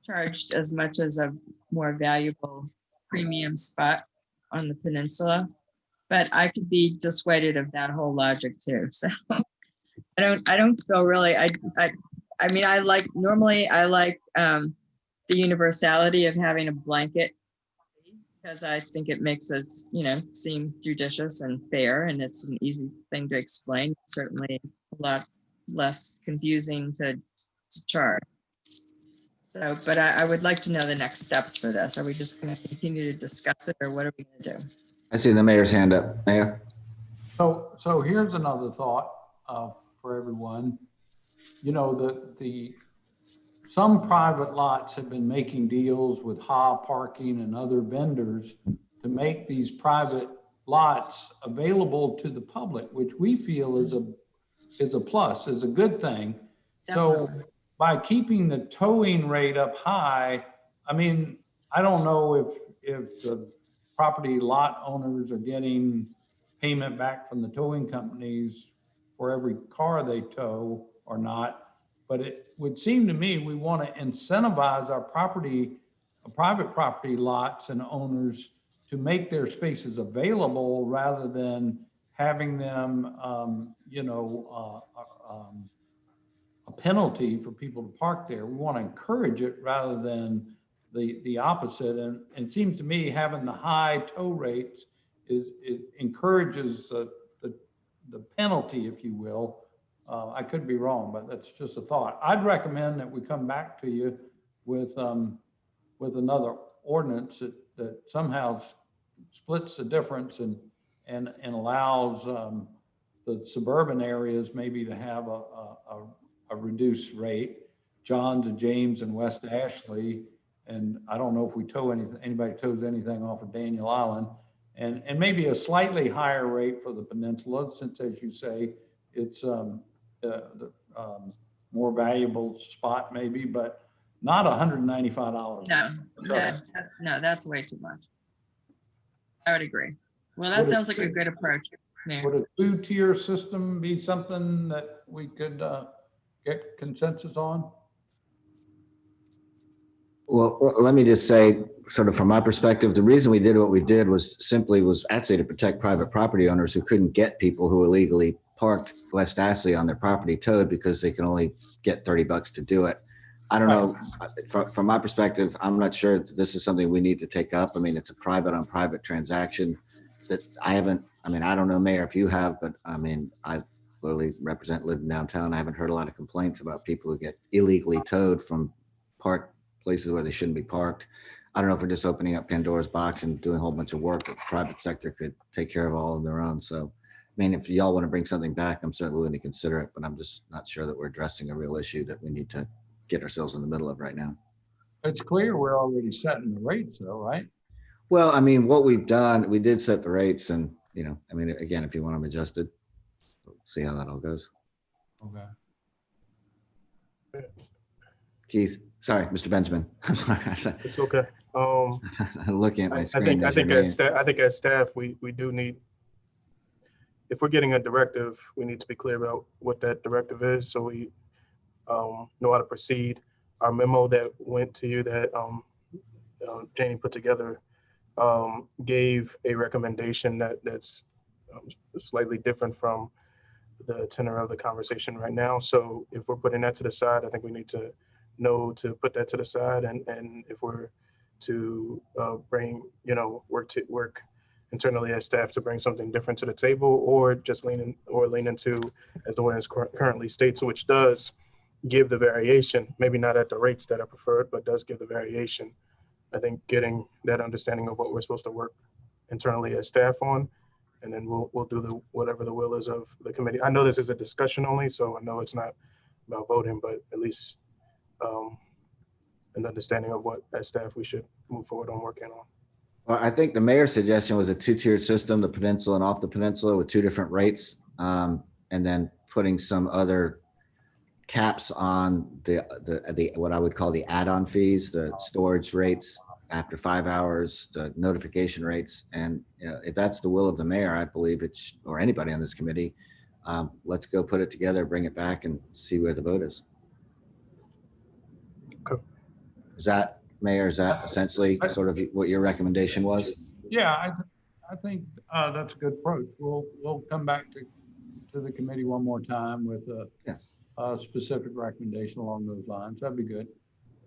charged as much as a more valuable premium spot on the peninsula, but I could be dissuaded of that whole logic too. So I don't feel really, I like the universality of having a blanket, because I think it makes it, seem judicious and fair, and it's an easy thing to explain. It's certainly a lot less confusing to charge. So, but I would like to know the next steps for this. Are we just going to continue to discuss it, or what are we going to do? I see the mayor's hand up. Mayor? So here's another thought for everyone. Some private lots have been making deals with Ha Parking and other vendors to make these private lots available to the public, which we feel is a plus, is a good thing. Definitely. So by keeping the towing rate up high, I don't know if the property lot owners are getting payment back from the towing companies for every car they tow or not, but it would seem to me we want to incentivize our private property lots and owners to make their spaces available rather than having them, a penalty for people to park there. We want to encourage it rather than the opposite. And it seems to me having the high tow rates it encourages the penalty, if you will. I could be wrong, but that's just a thought. I'd recommend that we come back to you with another ordinance that somehow splits the difference and allows the suburban areas maybe to have a reduced rate. Johns and James and West Ashley, and I don't know if we tow anybody tows anything off of Daniel Island, and maybe a slightly higher rate for the peninsula, since, as you say, it's the more valuable spot maybe, but not $195. No, that's way too much. I would agree. Well, that sounds like a good approach. Yeah. Would a two-tier system be something that we could get consensus on? Well, let me just say, sort of from my perspective, the reason we did what we did was actually to protect private property owners who couldn't get people who illegally parked West Ashley on their property towed because they can only get $30 to do it. I don't know, from my perspective, I'm not sure that this is something we need to take up. I mean, it's a private on private transaction that I don't know, Mayor, if you have, but I literally live in downtown. I haven't heard a lot of complaints about people who get illegally towed from parked places where they shouldn't be parked. I don't know if we're just opening up Pandora's box and doing a whole bunch of work that the private sector could take care of all on their own. So, if y'all want to bring something back, I'm certainly willing to consider it, but I'm just not sure that we're addressing a real issue that we need to getting ourselves in the middle of right now. It's clear we're already setting the rates though, right? Well, I mean, what we've done, we did set the rates and, you know, I mean, again, if you want them adjusted, we'll see how that all goes. Okay. Keith, sorry, Mr. Benjamin. I'm sorry. It's okay. I'm looking at my I screen. think as staff, we do need, if we're getting a directive, we need to be clear about what that directive is, so we know how to proceed. Our memo that went to you that Janie put together gave a recommendation that's slightly different from the tenor of the conversation right now. So if we're putting that to the side, I think we need to know to put that to the side. And if we're to bring, you know, work internally as staff to bring something different to the table, or just lean into, as the ordinance currently states, which does give the variation, maybe not at the rates that are preferred, but does give the variation. I think getting that understanding of what we're supposed to work internally as staff on, and then we'll do whatever the will is of the committee. I know this is a discussion only, so I know it's not about voting, but at least an understanding of what as staff we should move forward on working on. Well, I think the mayor's suggestion was a two-tiered system, the peninsula and off the peninsula, with two different rates, and then putting some other caps on the what I would call the add-on fees, the storage rates after 5 hours, the notification rates. And if that's the will of the mayor, I believe it's, or anybody on this committee, let's go put it together, bring it back and see where the vote is. Okay. Is that, Mayor, is that essentially sort of what your recommendation was? Yeah, I think that's a good approach. We'll come back to the committee one more time with a specific recommendation along those lines. That'd be good.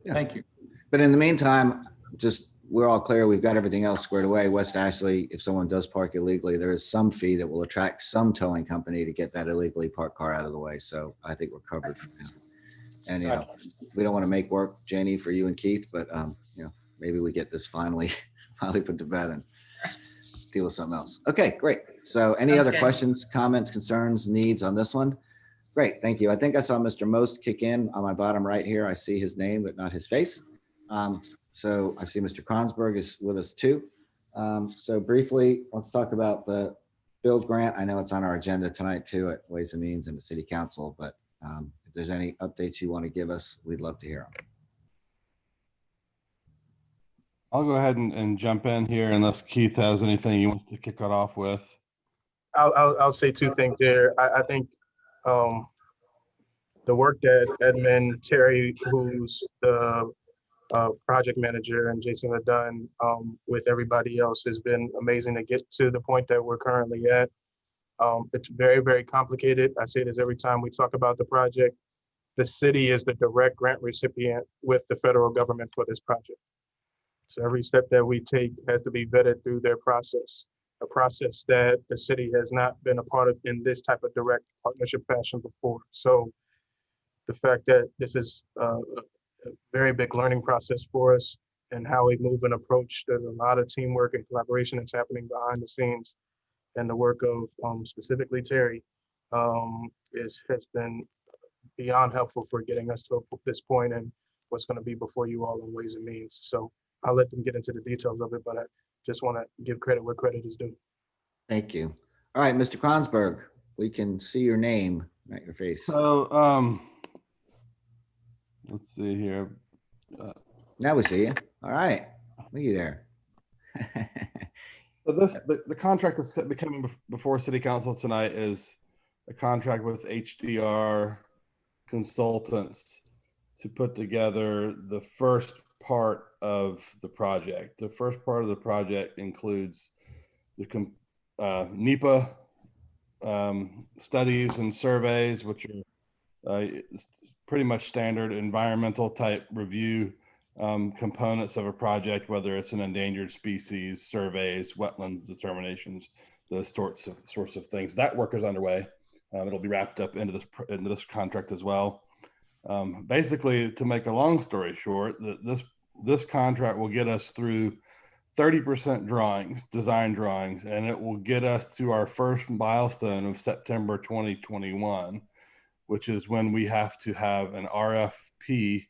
Yeah. Thank you. But in the meantime, just, we're all clear. We've got everything else squared away. West Ashley, if someone does park illegally, there is some fee that will attract some towing company to get that illegally parked car out of the way. So I think we're covered for now. And, you know, we don't want to make work, Janie, for you and Keith, but, you know, maybe we get this finally put to bed and deal with something else. Okay, great. So any Sounds other good. questions, comments, concerns, needs on this one? Great, thank you. I think I saw Mr. Most kick in on my bottom right here. I see his name, but not his face. So I see Mr. Kronsberg is with us too. So briefly, let's talk about the build grant. I know it's on our agenda tonight too at Ways and Means and the City Council, but if there's any updates you want to give us, we'd love to hear them. I'll go ahead and jump in here unless Keith has anything he wants to kick it off with. I'll say two things there. I think the work that Edmund Terry, who's the project manager, and Jason have done with everybody else has been amazing to get to the point that we're currently at. It's very, very complicated. I say this every time we talk about the project. The city is the direct grant recipient with the federal government for this project. So every step that we take has to be vetted through their process, a process that the city has not been a part of in this type of direct partnership fashion before. So the fact that this is a very big learning process for us and how we move and approach, there's a lot of teamwork and collaboration that's happening behind the scenes. And the work of specifically Terry has been beyond helpful for getting us to this point and what's going to be before you all in Ways and Means. So I'll let them get into the details of it, but I just want to give credit where credit is due. Thank you. All right, Mr. Kronsberg, we can see your name, not your face. So let's see here. Now we see you. All right. Look at you there. So the contract that's becoming before City Council tonight is a contract with HDR Consultants to put together the first part of the project. The first part of the project includes the NEPA studies and surveys, which are pretty much standard environmental type review components of a project, whether it's an endangered species, surveys, wetlands determinations, those sorts of things. That work is underway. It'll be wrapped up into this contract as well. Basically, to make a long story short, this contract will get us through 30% drawings, design drawings, and it will get us to our first milestone of September 2021, which is when we have to have an RFP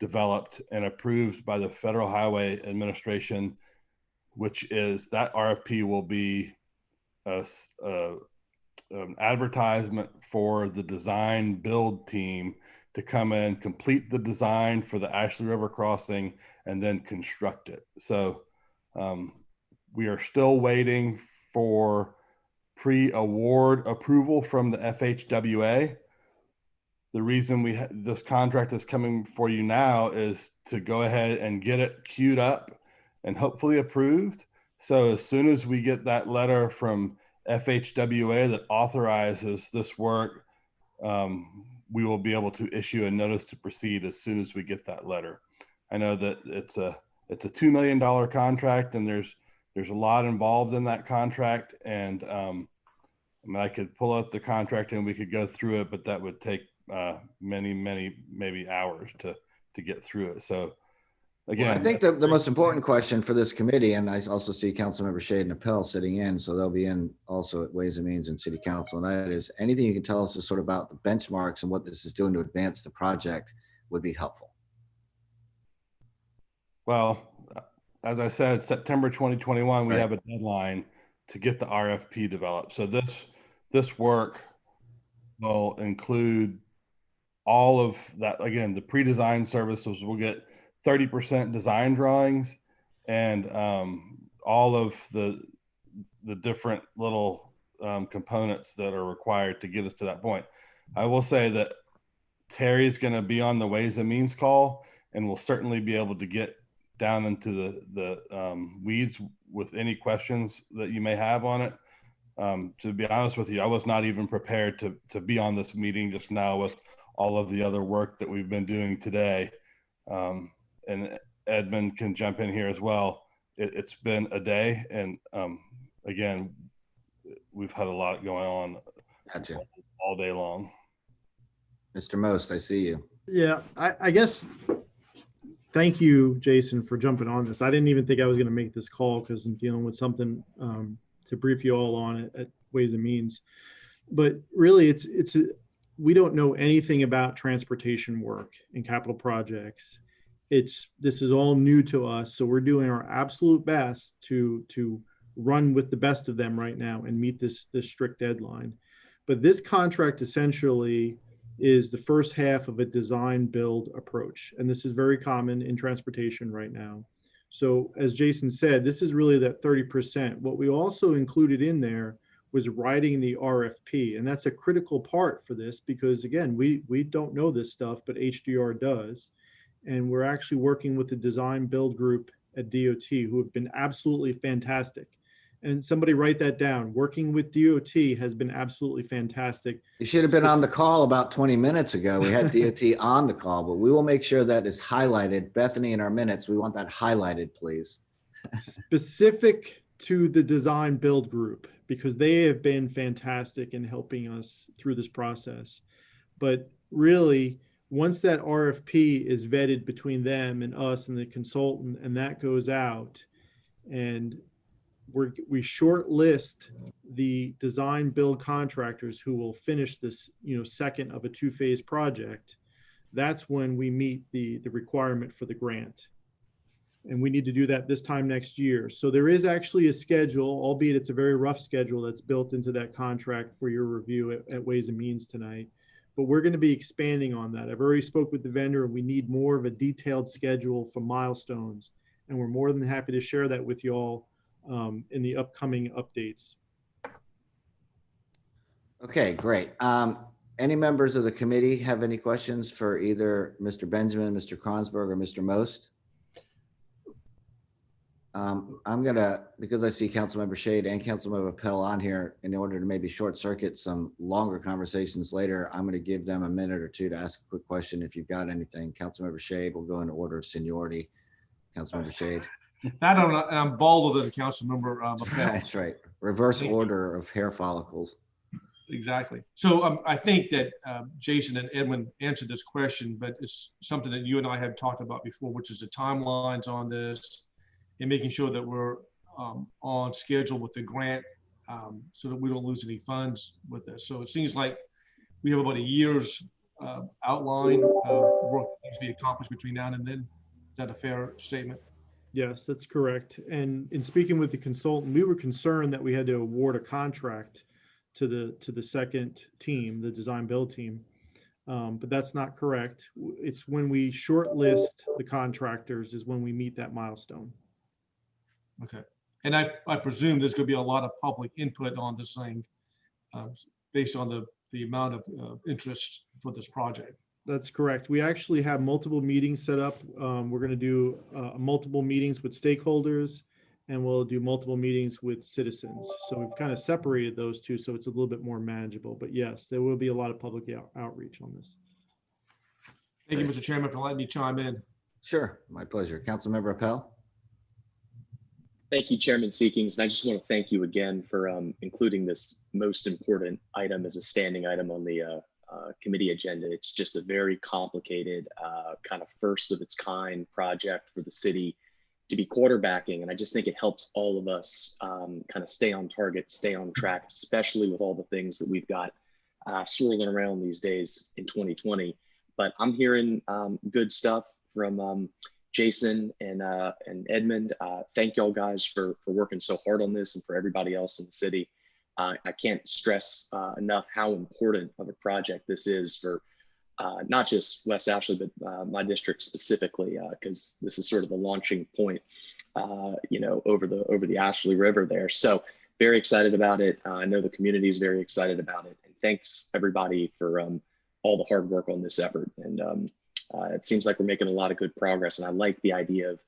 developed and approved by the Federal Highway Administration, which is that RFP will be an advertisement for the design build team to come in, complete the design for the Ashley River crossing, and then construct it. So we are still waiting for pre-award approval from the FHWA. The reason this contract is coming for you now is to go ahead and get it queued up and hopefully approved. So as soon as we get that letter from FHWA that authorizes this work, we will be able to issue a notice to proceed as soon as we get that letter. I know that it's a $2 million contract, and there's a lot involved in that contract. And I mean, I could pull out the contract and we could go through it, but that would take many, maybe hours to get through it. So again, well, I think the most important question for this committee, and I also see Councilmember Shade and Appel sitting in, so they'll be in also at Ways and Means and City Council, and that is anything you can tell us just sort of about the benchmarks and what this is doing to advance the project would be helpful. Well, as I said, September 2021, we Right. have a deadline to get the RFP developed. So this work will include all of that. Again, the pre-design services will get 30% design drawings, and all of the different little components that are required to get us to that point. I will say that Terry's going to be on the Ways and Means call, and will certainly be able to get down into the weeds with any questions that you may have on it. To be honest with you, I was not even prepared to be on this meeting just now with all of the other work that we've been doing today. And Edmund can jump in here as well. It's been a day, and again, we've had a lot going on all day long. Mr. Most, I see you. Yeah, I guess, thank you, Jason, for jumping on this. I didn't even think I was going to make this call because I'm dealing with something to brief you all on at Ways and Means. But really, we don't know anything about transportation work and capital projects. This is all new to us, so we're doing our absolute best to run with the best of them right now and meet this strict deadline. But this contract essentially is the first half of a design build approach, and this is very common in transportation right now. So as Jason said, this is really that 30%. What we also included in there was writing the RFP, and that's a critical part for this because again, we don't know this stuff, but HDR does. And we're actually working with the design build group at DOT who have been absolutely fantastic. And somebody write that down. Working with DOT has been absolutely fantastic. You should have been on the call about 20 minutes ago. We had DOT on the call, but we will make sure that is highlighted. Bethany, in our minutes, we want that highlighted, please. Specific to the design build group, because they have been fantastic in helping us through this process. But really, once that RFP is vetted between them and us and the consultant, and that goes out, and we short list the design build contractors who will finish this, second of a two-phase project, that's when we meet the requirement for the grant. And we need to do that this time next year. So there is actually a schedule, albeit it's a very rough schedule that's built into that contract for your review at Ways and Means tonight. But we're going to be expanding on that. I've already spoke with the vendor, and we need more of a detailed schedule for milestones. And we're more than happy to share that with you all in the upcoming updates. Okay, great. Any members of the committee have any questions for either Mr. Benjamin, Mr. Kronsberg, or Mr. Most? I'm gonna, because I see Councilmember Shade and Councilmember Pell on here, in order to maybe short circuit some longer conversations later, I'm gonna give them a minute or two to ask a quick question if you've got anything. Councilmember Shade, we'll go in order of seniority. Councilmember Shade. I'm bolder than Councilmember Appel. That's right. Reverse order of hair follicles. Exactly. So I think that Jason and Edwin answered this question, but it's something that you and I have talked about before, which is the timelines on this and making sure that we're on schedule with the grant so that we don't lose any funds with this. So it seems like we have about a year's outline of work that needs to be accomplished between now and then. Is that a fair statement? Yes, that's correct. And in speaking with the consultant, we were concerned that we had to award a contract to the second team, the design build team. But that's not correct. It's when we shortlist the contractors is when we meet that milestone. Okay. And I presume there's going to be a lot of public input on this thing based on the amount of interest for this project. That's correct. We actually have multiple meetings set up. We're going to do multiple meetings with stakeholders, and we'll do multiple meetings with citizens. So we've kind of separated those two, so it's a little bit more manageable. But yes, there will be a lot of public outreach on this. Thank you, Mr. Chairman, for letting me chime in. Sure, my pleasure. Councilmember Appel. Thank you, Chairman Seekings. And I just want to thank you again for including this most important item as a standing item on the committee agenda. It's just a very complicated kind of first of its kind project for the city to be quarterbacking. And I just think it helps all of us kind of stay on target, stay on track, especially with all the things that we've got swirling around these days in 2020. But I'm hearing good stuff from Jason and Edmund. Thank y'all guys for working so hard on this, and for everybody else in the city. I can't stress enough how important of a project this is for not just West Ashley, but my district specifically, because this is sort of the launching point, you know, over the Ashley River there. So very excited about it. I know the community is very excited about it. And thanks everybody for all the hard work on this effort. And it seems like we're making a lot of good progress. And I like the idea of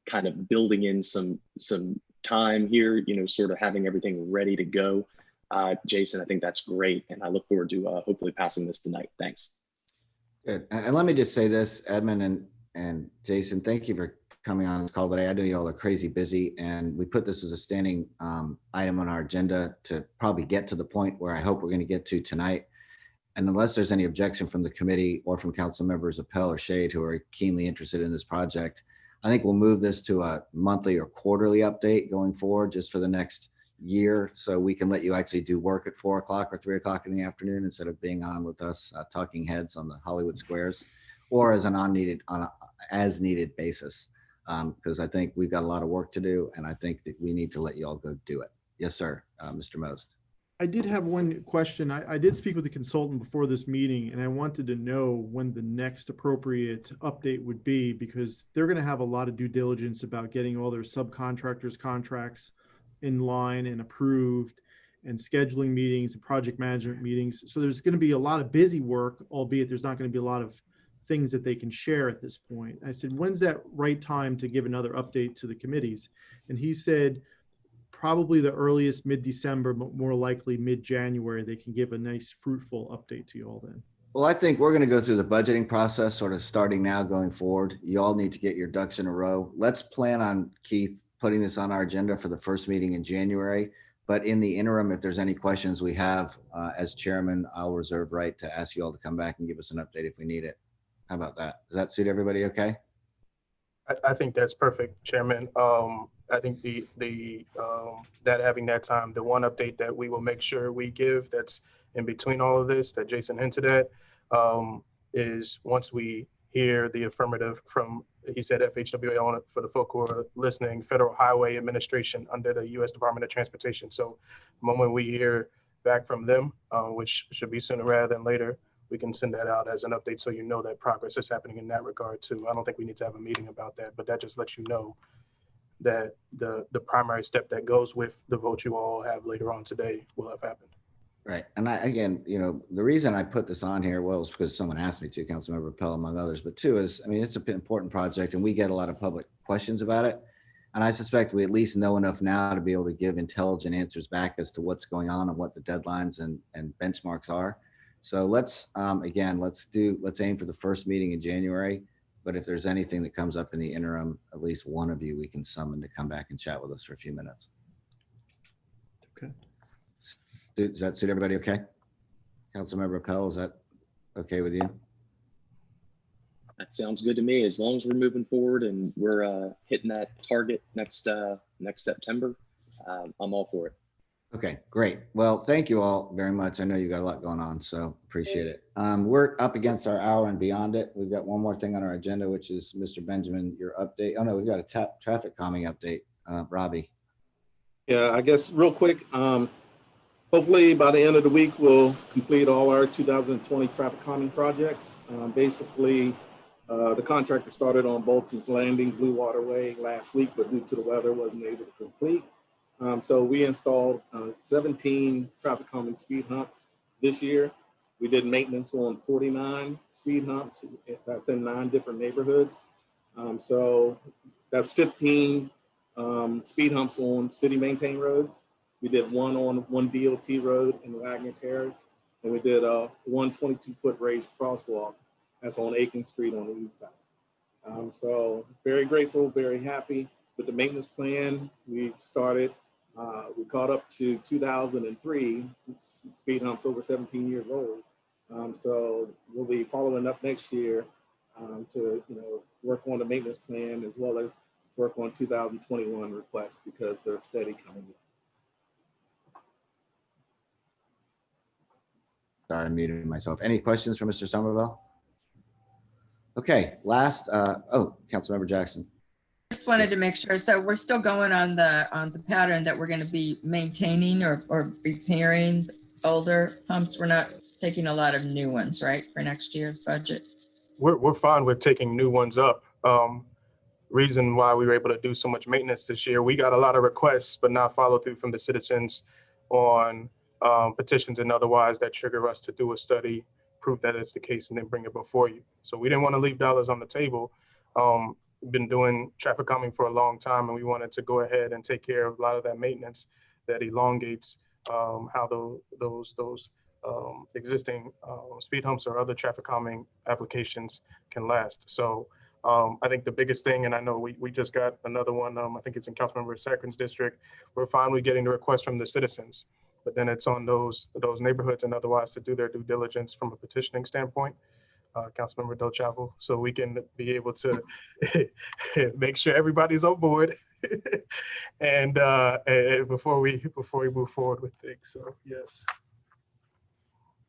kind of building in some time here, you know, sort of having everything ready to go. Jason, I think that's great. And I look forward to hopefully passing this tonight. Thanks. Good. And let me just say this, Edmund and Jason, thank you for coming on this call today. I know you all are crazy busy, and we put this as a standing item on our agenda to probably get to the point where I hope we're going to get to tonight. And unless there's any objection from the committee or from council members Appel or Shade who are keenly interested in this project, I think we'll move this to a monthly or quarterly update going forward just for the next year, so we can let you actually do work at 4 o'clock or 3 o'clock in the afternoon instead of being on with us talking heads on the Hollywood squares, or as as needed basis, because I think we've got a lot of work to do, and I think that we need to let you all go do it. Yes, sir, Mr. Most. I did have one question. I did speak with the consultant before this meeting, and I wanted to know when the next appropriate update would be, because they're going to have a lot of due diligence about getting all their subcontractors' contracts in line and approved, and scheduling meetings and project management meetings. So there's going to be a lot of busy work, albeit there's not going to be a lot of things that they can share at this point. I said, when's that right time to give another update to the committees? And he said, probably the earliest mid-December, but more likely mid-January, they can give a nice fruitful update to you all then. Well, I think we're going to go through the budgeting process sort of starting now going forward. You all need to get your ducks in a row. Let's plan on, Keith, putting this on our agenda for the first meeting in January. But in the interim, if there's any questions we have as chairman, I'll reserve right to ask you all to come back and give us an update if we need it. How about that? Does that suit everybody okay? I think that's perfect, Chairman. I think that having that time, the one update that we will make sure we give that's in between all of this that Jason hinted at is once we hear the affirmative from, he said FHWA on it for the folk who are listening, Federal Highway Administration under the U.S. Department of Transportation. So the moment we hear back from them, which should be sooner rather than later, we can send that out as an update so you know that progress is happening in that regard too. I don't think we need to have a meeting about that, but that just lets you know that the primary step that goes with the vote you all have later on today will have happened. Right. And again, you know, the reason I put this on here, well, is because someone asked me to, Councilmember Appel, among others, but two is, I mean, it's an important project and we get a lot of public questions about it. And I suspect we at least know enough now to be able to give intelligent answers back as to what's going on and what the deadlines and benchmarks are. So let's, again, let's aim for the first meeting in January. But if there's anything that comes up in the interim, at least one of you we can summon to come back and chat with us for a few minutes. Okay. Does that suit everybody okay? Councilmember Appel, is that okay with you? That sounds good to me. As long as we're moving forward and we're hitting that target next September, I'm all for it. Okay, great. Well, thank you all very much. I know you got a lot going on, so appreciate it. We're up against our hour and beyond it. We've got one more thing on our agenda, which is Mr. Benjamin, your update. Oh no, we've got a traffic calming update. Robbie. Yeah, I guess real quick, hopefully by the end of the week, we'll complete all our 2020 traffic calming projects. Basically, the contractor started on Bolton's Landing, Blue Waterway last week, but due to the weather, wasn't able to complete. So we installed 17 traffic calming speed humps this year. We did maintenance on 49 speed humps. That's in 9 different neighborhoods. So that's 15 speed humps on city maintained roads. We did one on one DOT road in Wagner Parish, and we did a 122-foot raised crosswalk that's on Aiken Street on the east side. So very grateful, very happy with the maintenance plan. We started, we caught up to 2003 speed humps over 17 years old. So we'll be following up next year to work on the maintenance plan as well as work on 2021 requests because they're steady coming in. Sorry, I muted myself. Any questions for Mr. Somerville? Okay, last, Councilmember Jackson. Just wanted to make sure. So we're still going on the pattern that we're going to be maintaining or repairing older pumps. We're not taking a lot of new ones, right, for next year's budget? We're fine with taking new ones up. Reason why we were able to do so much maintenance this year, we got a lot of requests, but not follow through from the citizens on petitions and otherwise that trigger us to do a study, prove that it's the case, and then bring it before you. So we didn't want to leave dollars on the table. We've been doing traffic calming for a long time, and we wanted to go ahead and take care of a lot of that maintenance that elongates how those existing speed humps or other traffic calming applications can last. So I think the biggest thing, and I know we just got another one, I think it's in Councilmember Sacron's district, we're finally getting the request from the citizens, but then it's on those neighborhoods and otherwise to do their due diligence from a petitioning standpoint, Councilmember Del Chavo, so we can be able to make sure everybody's on board and before we move forward with things, so yes.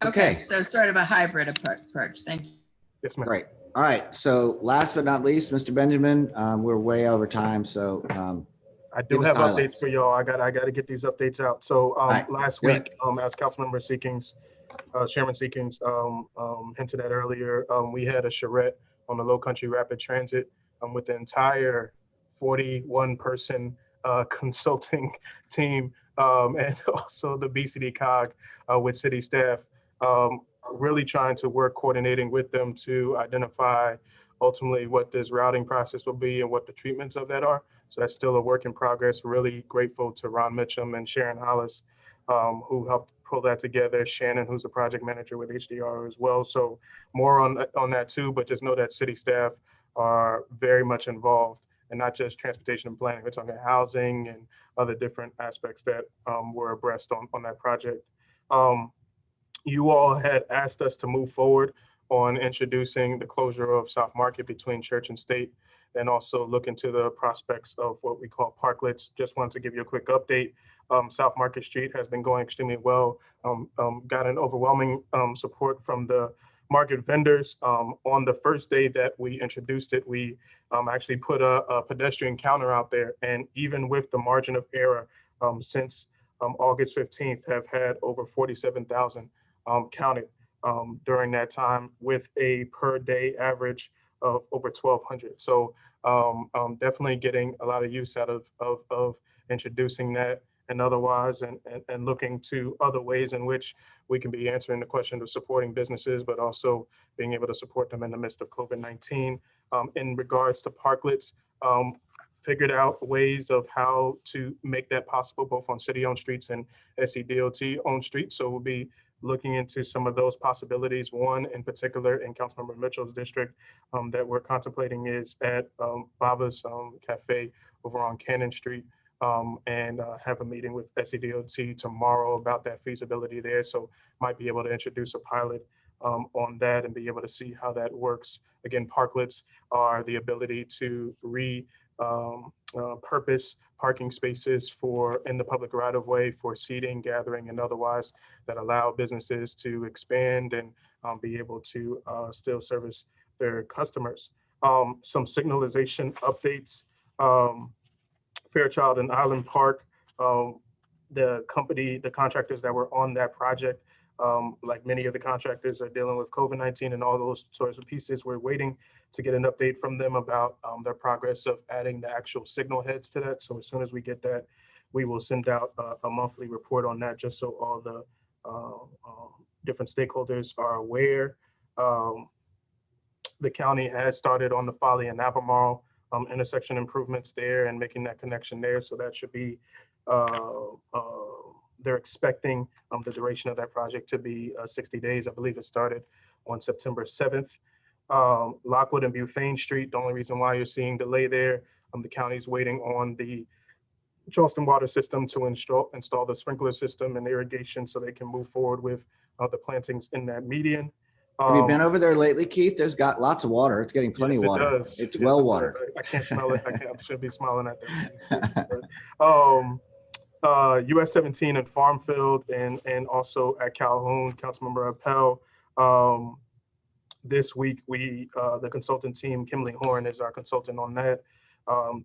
Okay. So sort of a hybrid approach. Thank you. Yes, ma'am. Great. All right. So last but not least, Mr. Benjamin, we're way over time. So I do have updates for y'all. I got to get these updates out. So last week, as Councilmember Seekings, Chairman Seekings hinted at earlier, we had a charrette on the Low Country Rapid Transit with the entire 41-person consulting team and also the BCD COG with city staff, really trying to work coordinating with them to identify ultimately what this routing process will be and what the treatments of that are. So that's still a work in progress. Really grateful to Ron Mitchum and Sharon Hollis, who helped pull that together. Shannon, who's the project manager with HDR as well. So more on that too, but just know that city staff are very much involved, and not just transportation and planning. We're talking housing and other different aspects that were abreast on that project. You all had asked us to move forward on introducing the closure of South Market between Church and State, and also look into the prospects of what we call parklets. Just wanted to give you a quick update. South Market Street has been going extremely well. Got an overwhelming support from the market vendors. On the first day that we introduced it, we actually put a pedestrian counter out there, and even with the margin of error since August 15th, have had over 47,000 counted during that time, with a per day average of over 1,200. So definitely getting a lot of use out of introducing that and otherwise, and looking to other ways in which we can be answering the question of supporting businesses, but also being able to support them in the midst of COVID-19. In regards to parklets, figured out ways of how to make that possible, both on city-owned streets and SCDOT-owned streets. So we'll be looking into some of those possibilities. One in particular in Councilmember Mitchell's district that we're contemplating is at Baba's Cafe over on Cannon Street, and have a meeting with SCDOT tomorrow about that feasibility there. So might be able to introduce a pilot on that and be able to see how that works. Again, parklets are the ability to purpose parking spaces for in the public right of way for seating, gathering, and otherwise that allow businesses to expand and be able to still service their customers. Some signalization updates. Fairchild and Island Park, the contractors that were on that project, like many of the contractors, are dealing with COVID-19 and all those sorts of pieces. We're waiting to get an update from them about their progress of adding the actual signal heads to that. So as soon as we get that, we will send out a monthly report on that, just so all the different stakeholders are aware. The county has started on the Folly and Albemarle intersection improvements there and making that connection there. So that should be, they're expecting the duration of that project to be 60 days. I believe it started on September 7th. Lockwood and Bufane Street, the only reason why you're seeing delay there, the county's waiting on the Charleston water system to install the sprinkler system and irrigation so they can move forward with the plantings in that median. Have you been over there lately, Keith? There's got lots of water. It's getting plenty of water. It does. It's Yes, well it does. watered. I can't smell it. I should be smiling at that. US 17 and Farmfield and also at Calhoun, Councilmember Appel. This week, the consultant team, Kimberly Horn is our consultant on that.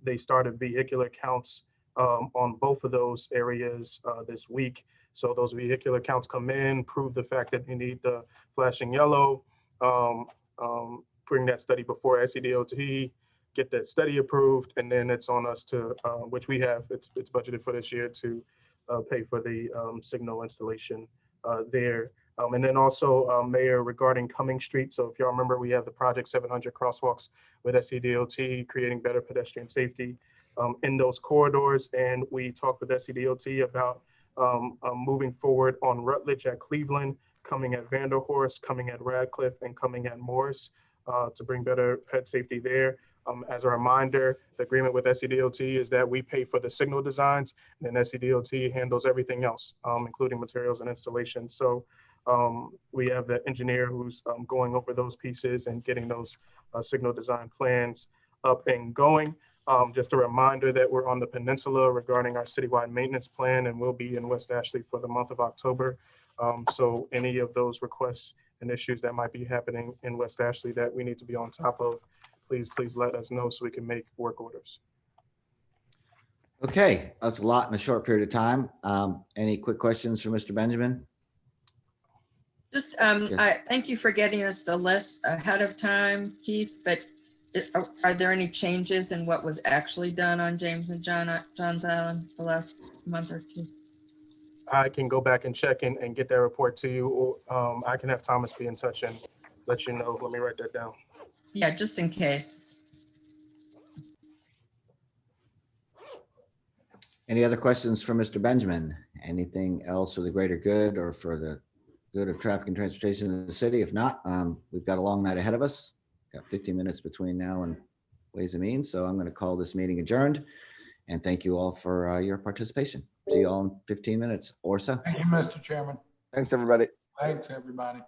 They started vehicular counts on both of those areas this week. So those vehicular counts come in, prove the fact that you need the flashing yellow, bring that study before SCDOT, get that study approved, and then it's on us to, which we have, it's budgeted for this year to pay for the signal installation there. And then also, Mayor, regarding Cumming Street. So if y'all remember, we have the Project 700 crosswalks with SCDOT, creating better pedestrian safety in those corridors. And we talked with SCDOT about moving forward on Rutledge at Cleveland, coming at Vanderhorst, coming at Radcliffe, and coming at Morris to bring better ped safety there. As a reminder, the agreement with SCDOT is that we pay for the signal designs, and then SCDOT handles everything else, including materials and installation. So we have the engineer who's going over those pieces and getting those signal design plans up and going. Just a reminder that we're on the peninsula regarding our citywide maintenance plan, and we'll be in West Ashley for the month of October. So any of those requests and issues that might be happening in West Ashley that we need to be on top of, please let us know so we can make work orders. Okay, that's a lot in a short period of time. Any quick questions for Mr. Benjamin? Just, I thank you for getting us the list ahead of time, Keith, but are there any changes in what was actually done on James and John's Island the last month or two? I can go back and check and get that report to you, or I can have Thomas be in touch and let you know. Let me write that down. Yeah, just in case. Any other questions for Mr. Benjamin? Anything else for the greater good or for the good of traffic and transportation in the city? If not, we've got a long night ahead of us. Got 15 minutes between now and Ways and Means. So I'm going to call this meeting adjourned. And thank you all for your participation. See you all in 15 minutes or so. Thank you, Mr. Chairman. Thanks, everybody. Thanks, everybody.